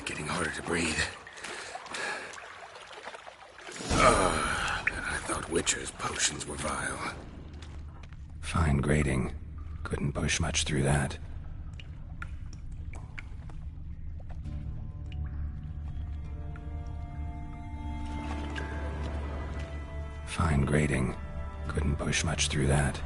Speaker 4: Getting harder to breathe. And I thought Witcher's potions were vile. Fine grading. Couldn't push much through that. Fine grating. Couldn't push much through that.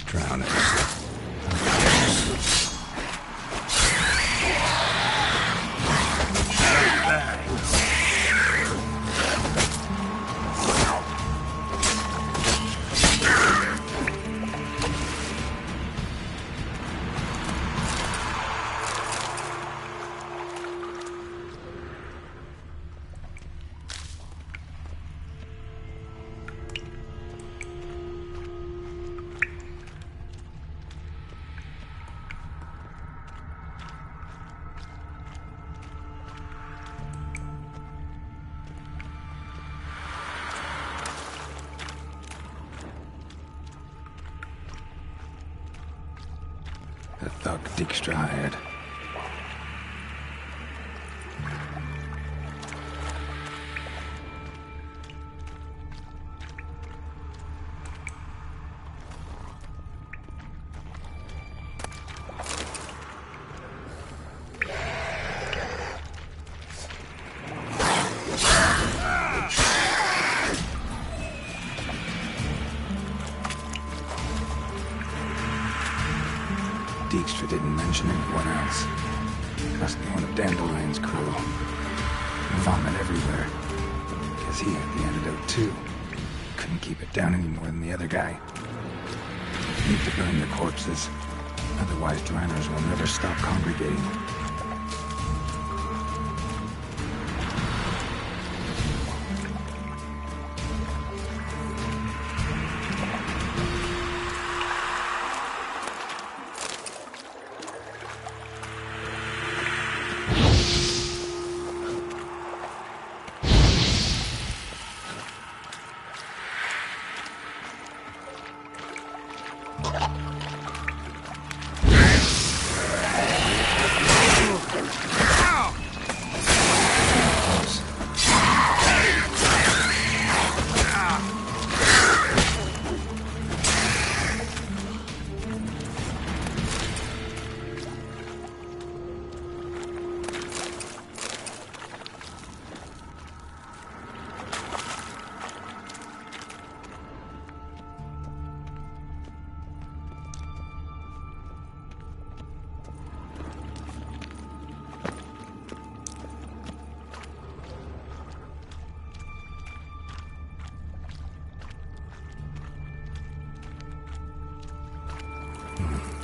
Speaker 4: Drown it. The thug Dijkstra hired. Dijkstra didn't mention anyone else. Must be one of Dandelion's crew. Vomit everywhere. Guess he had the antidote too. Couldn't keep it down any more than the other guy. Need to burn the corpses. Otherwise, drowners will never stop congregating.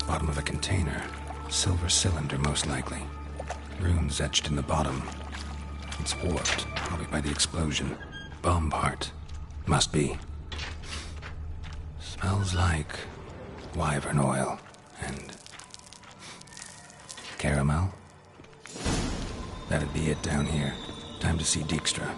Speaker 4: Bottom of a container. Silver cylinder, most likely. Runes etched in the bottom. It's warped, probably by the explosion. Bomb part. Must be. Smells like wyvern oil and caramel. That'd be it down here. Time to see Dijkstra.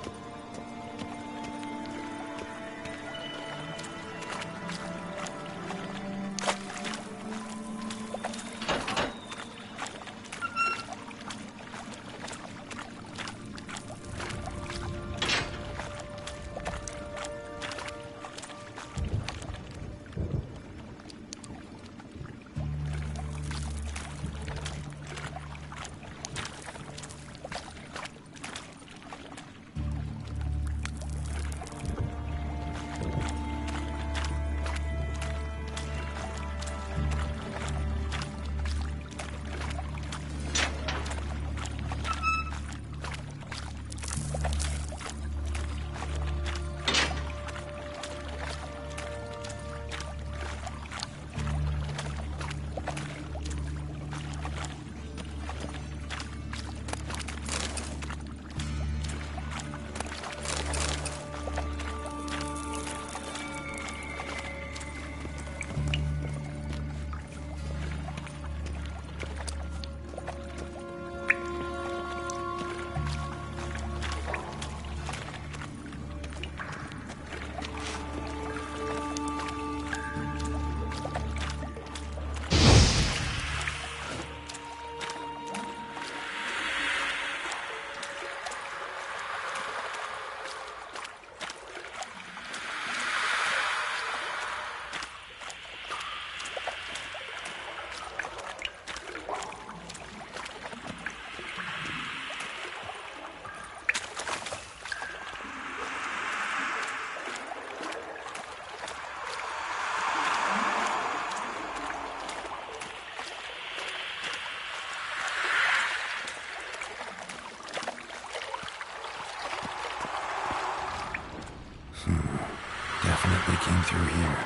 Speaker 4: Definitely came through here.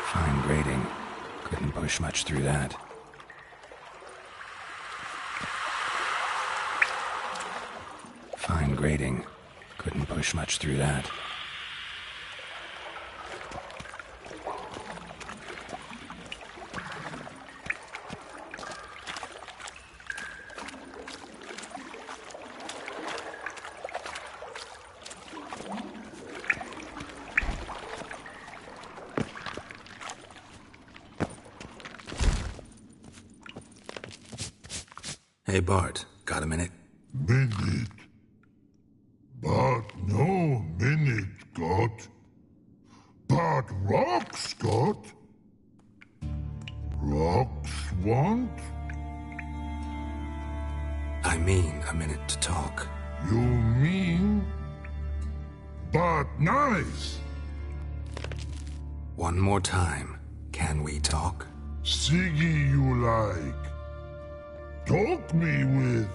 Speaker 4: Fine grading. Couldn't push much through that. Fine grading. Couldn't push much through that. Hey Bart, got a minute?
Speaker 8: Minute. But no minute got. But rocks got. Rocks want?
Speaker 4: I mean a minute to talk.
Speaker 8: You mean? But nice.
Speaker 4: One more time. Can we talk?
Speaker 8: Siggy you like. Talk me with.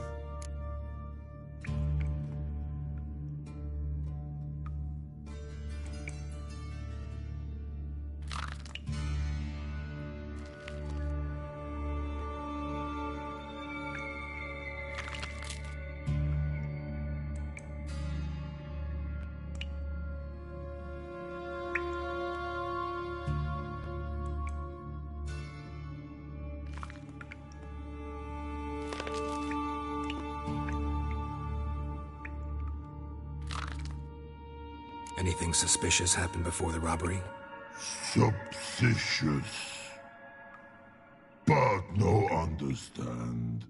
Speaker 4: Anything suspicious happened before the robbery?
Speaker 8: Suspicious. But no understand.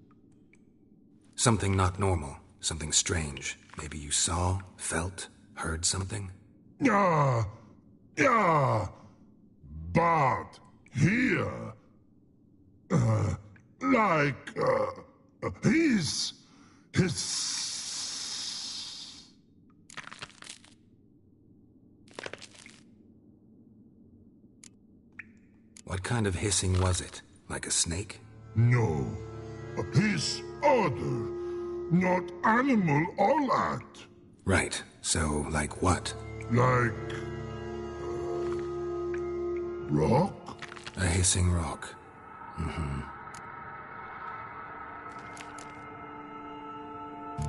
Speaker 4: Something not normal. Something strange. Maybe you saw, felt, heard something?
Speaker 8: Yeah. But here. His.
Speaker 4: What kind of hissing was it? Like a snake?
Speaker 8: No. His other. Not animal all that.
Speaker 4: Right. So, like what?
Speaker 8: Like... rock?
Speaker 4: A hissing rock. Mm-hmm.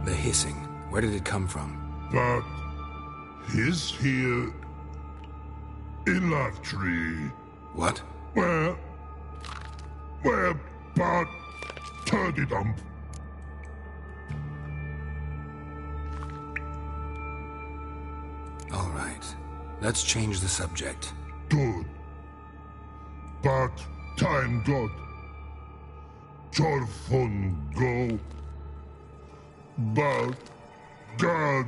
Speaker 4: The hissing. Where did it come from?
Speaker 8: But... his here... in that tree.
Speaker 4: What?
Speaker 8: Where, but, turdy dump.
Speaker 4: All right. Let's change the subject.
Speaker 8: Good. But, time got. Torfun go. But, God,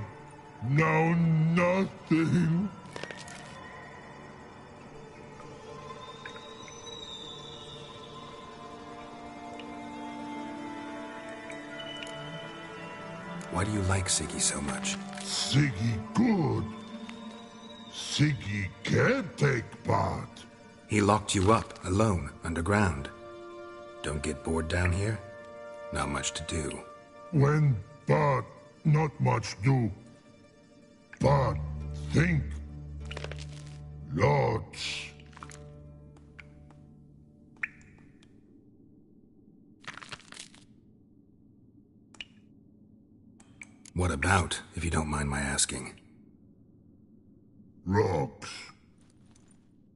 Speaker 8: now nothing.
Speaker 4: Why do you like Siggy so much?
Speaker 8: Siggy good. Siggy can't take part.
Speaker 4: He locked you up, alone, underground. Don't get bored down here? Not much to do.
Speaker 8: When, but, not much do. But, think. Lots.
Speaker 4: What about, if you don't mind my asking?
Speaker 8: Rocks.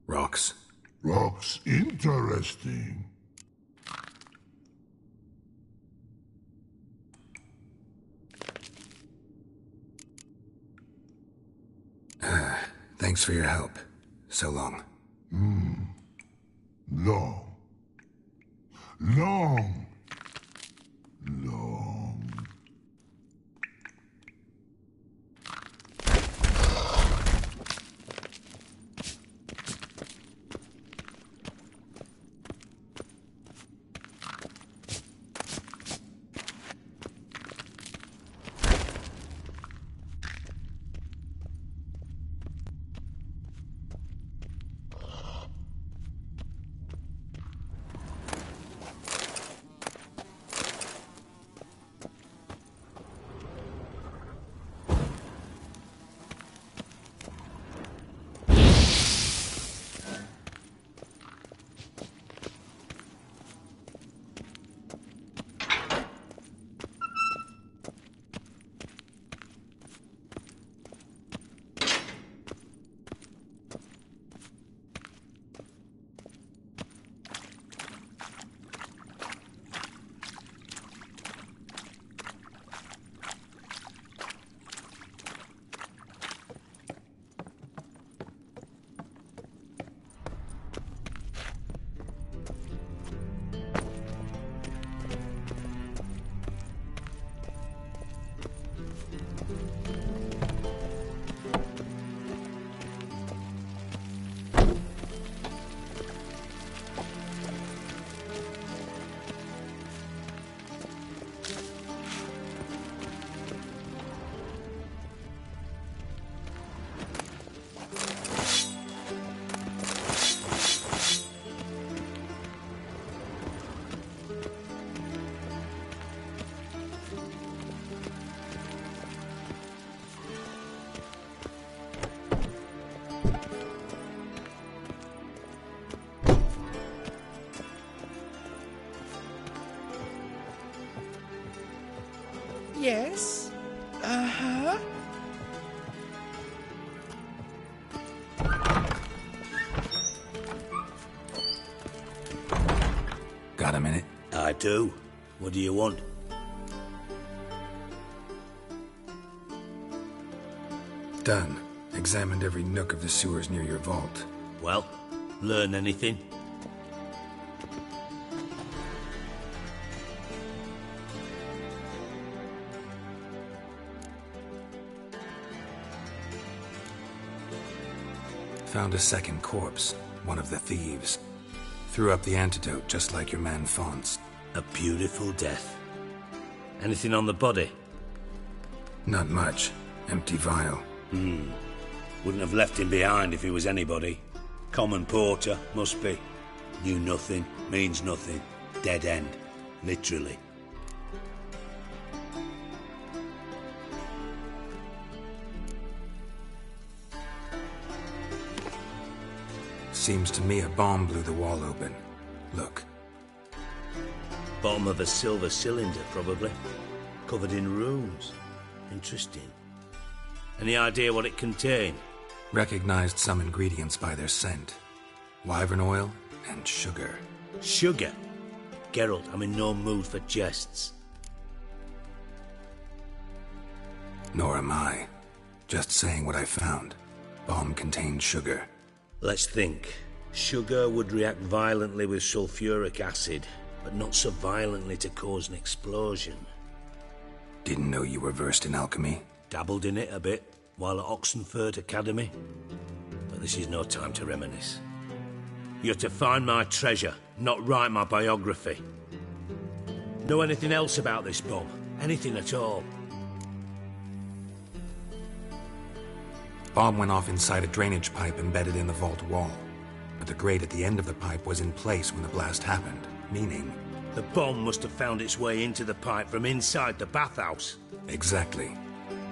Speaker 4: Rocks?
Speaker 8: Rocks interesting.
Speaker 4: Thanks for your help. So long.
Speaker 8: Long. Long.
Speaker 5: Yes? Uh-huh.
Speaker 4: Got a minute?
Speaker 21: I do. What do you want?
Speaker 4: Done. Examined every nook of the sewers near your vault.
Speaker 21: Well, learn anything?
Speaker 4: Found a second corpse, one of the thieves. Threw up the antidote just like your man Fonz.
Speaker 21: A beautiful death. Anything on the body?
Speaker 4: Not much. Empty vial.
Speaker 21: Wouldn't have left him behind if he was anybody. Common porter, must be. Knew nothing, means nothing. Dead end. Literally.
Speaker 4: Seems to me a bomb blew the wall open. Look.
Speaker 21: Bottom of a silver cylinder, probably. Covered in runes. Interesting. Any idea what it contained?
Speaker 4: Recognized some ingredients by their scent. Wyvern oil and sugar.
Speaker 21: Sugar? Geralt, I'm in no mood for jests.
Speaker 4: Nor am I. Just saying what I found. Bomb contained sugar.
Speaker 21: Let's think. Sugar would react violently with sulfuric acid, but not so violently to cause an explosion.
Speaker 4: Didn't know you were versed in alchemy.
Speaker 21: Dabbled in it a bit while at Oxenford Academy. But this is no time to reminisce. You're to find my treasure, not write my biography. Know anything else about this bomb? Anything at all?
Speaker 4: Bomb went off inside a drainage pipe embedded in the vault wall. But the grate at the end of the pipe was in place when the blast happened, meaning...
Speaker 21: The bomb must have found its way into the pipe from inside the bathhouse.
Speaker 4: Exactly.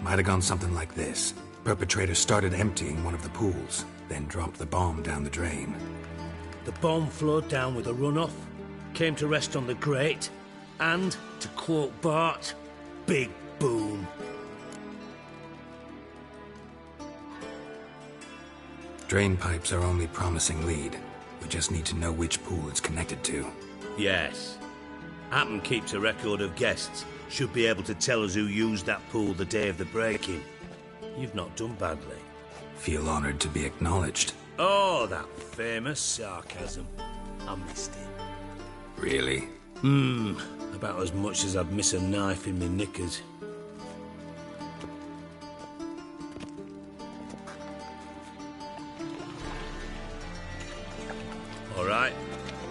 Speaker 4: Might have gone something like this. Perpetrator started emptying one of the pools, then dropped the bomb down the drain.
Speaker 21: The bomb flowed down with a runoff, came to rest on the grate, and, to quote Bart, big boom.
Speaker 4: Drain pipes are only promising lead. We just need to know which pool it's connected to.
Speaker 21: Yes. Happen keeps a record of guests. Should be able to tell us who used that pool the day of the break-in. You've not done badly.
Speaker 4: Feel honored to be acknowledged.
Speaker 21: Oh, that famous sarcasm. I missed it.
Speaker 4: Really?
Speaker 21: About as much as I'd miss a knife in me knickers. All right.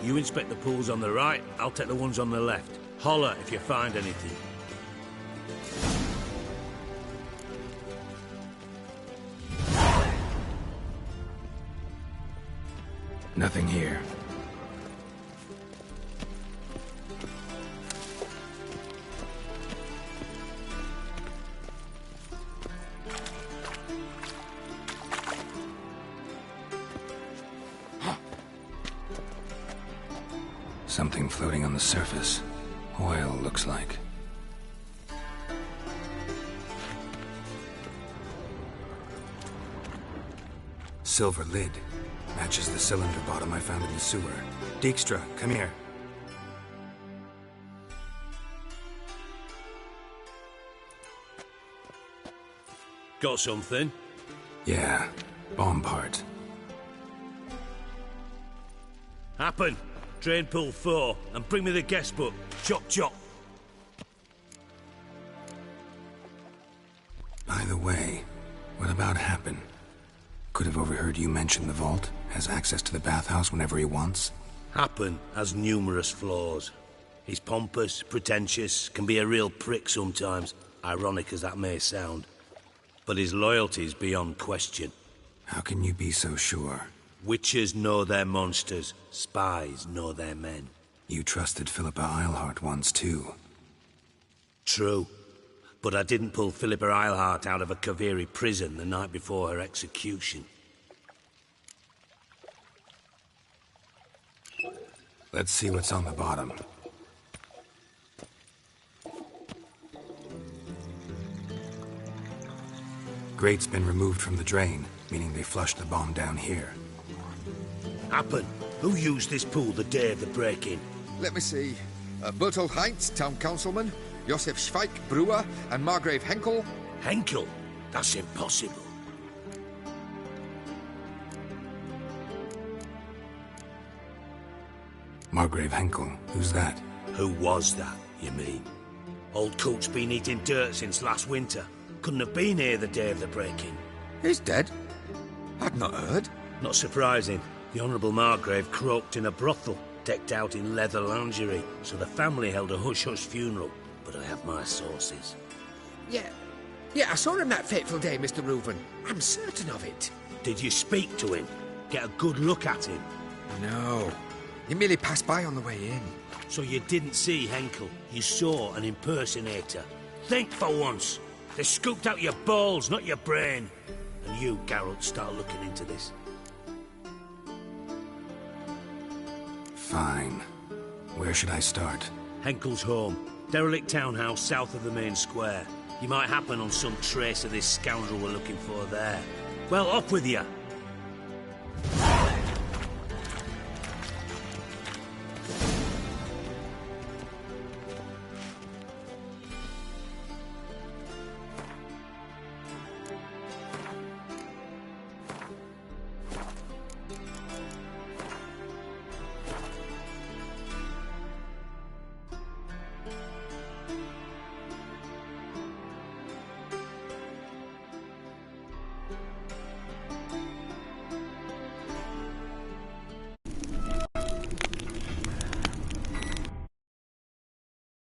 Speaker 21: You inspect the pools on the right, I'll take the ones on the left. Holler if you find anything.
Speaker 4: Nothing here. Something floating on the surface. Oil, looks like. Silver lid. Matches the cylinder bottom I found in the sewer. Dijkstra, come here.
Speaker 21: Got something?
Speaker 4: Yeah, bomb part.
Speaker 21: Happen. Drain pool 4, and bring me the guest book. Chop chop.
Speaker 4: By the way, what about Happen? Could have overheard you mention the vault. Has access to the bathhouse whenever he wants.
Speaker 21: Happen has numerous flaws. He's pompous, pretentious, can be a real prick sometimes, ironic as that may sound. But his loyalty's beyond question.
Speaker 4: How can you be so sure?
Speaker 21: Witches know their monsters. Spies know their men.
Speaker 4: You trusted Philippa Eilhart once, too.
Speaker 21: True. But I didn't pull Philippa Eilhart out of a Kaviri prison the night before her execution.
Speaker 4: Let's see what's on the bottom. Grate's been removed from the drain, meaning they flushed the bomb down here.
Speaker 21: Happen. Who used this pool the day of the break-in?
Speaker 11: Let me see. Bertolt Heinz, town councilman, Josef Schweik, brewer, and Margrave Henkel.
Speaker 21: Henkel? That's impossible.
Speaker 4: Margrave Henkel, who's that?
Speaker 21: Who was that, you mean? Old Coot's been eating dirt since last winter. Couldn't have been here the day of the break-in.
Speaker 11: He's dead? I'd not heard.
Speaker 21: Not surprising. The Honourable Margrave croaked in a brothel, decked out in leather lingerie, so the family held a hush-hush funeral. But I have my sources.
Speaker 11: Yeah, I saw him that fateful day, Mr. Reuven. I'm certain of it.
Speaker 21: Did you speak to him? Get a good look at him?
Speaker 11: No. He merely passed by on the way in.
Speaker 21: So you didn't see Henkel. You saw an impersonator. Think for once. They scooped out your balls, not your brain. And you, Geralt, start looking into this.
Speaker 4: Fine. Where should I start?
Speaker 21: Henkel's home. Derelict townhouse south of the main square. You might happen on some trace of this scoundrel we're looking for there. Well, up with you.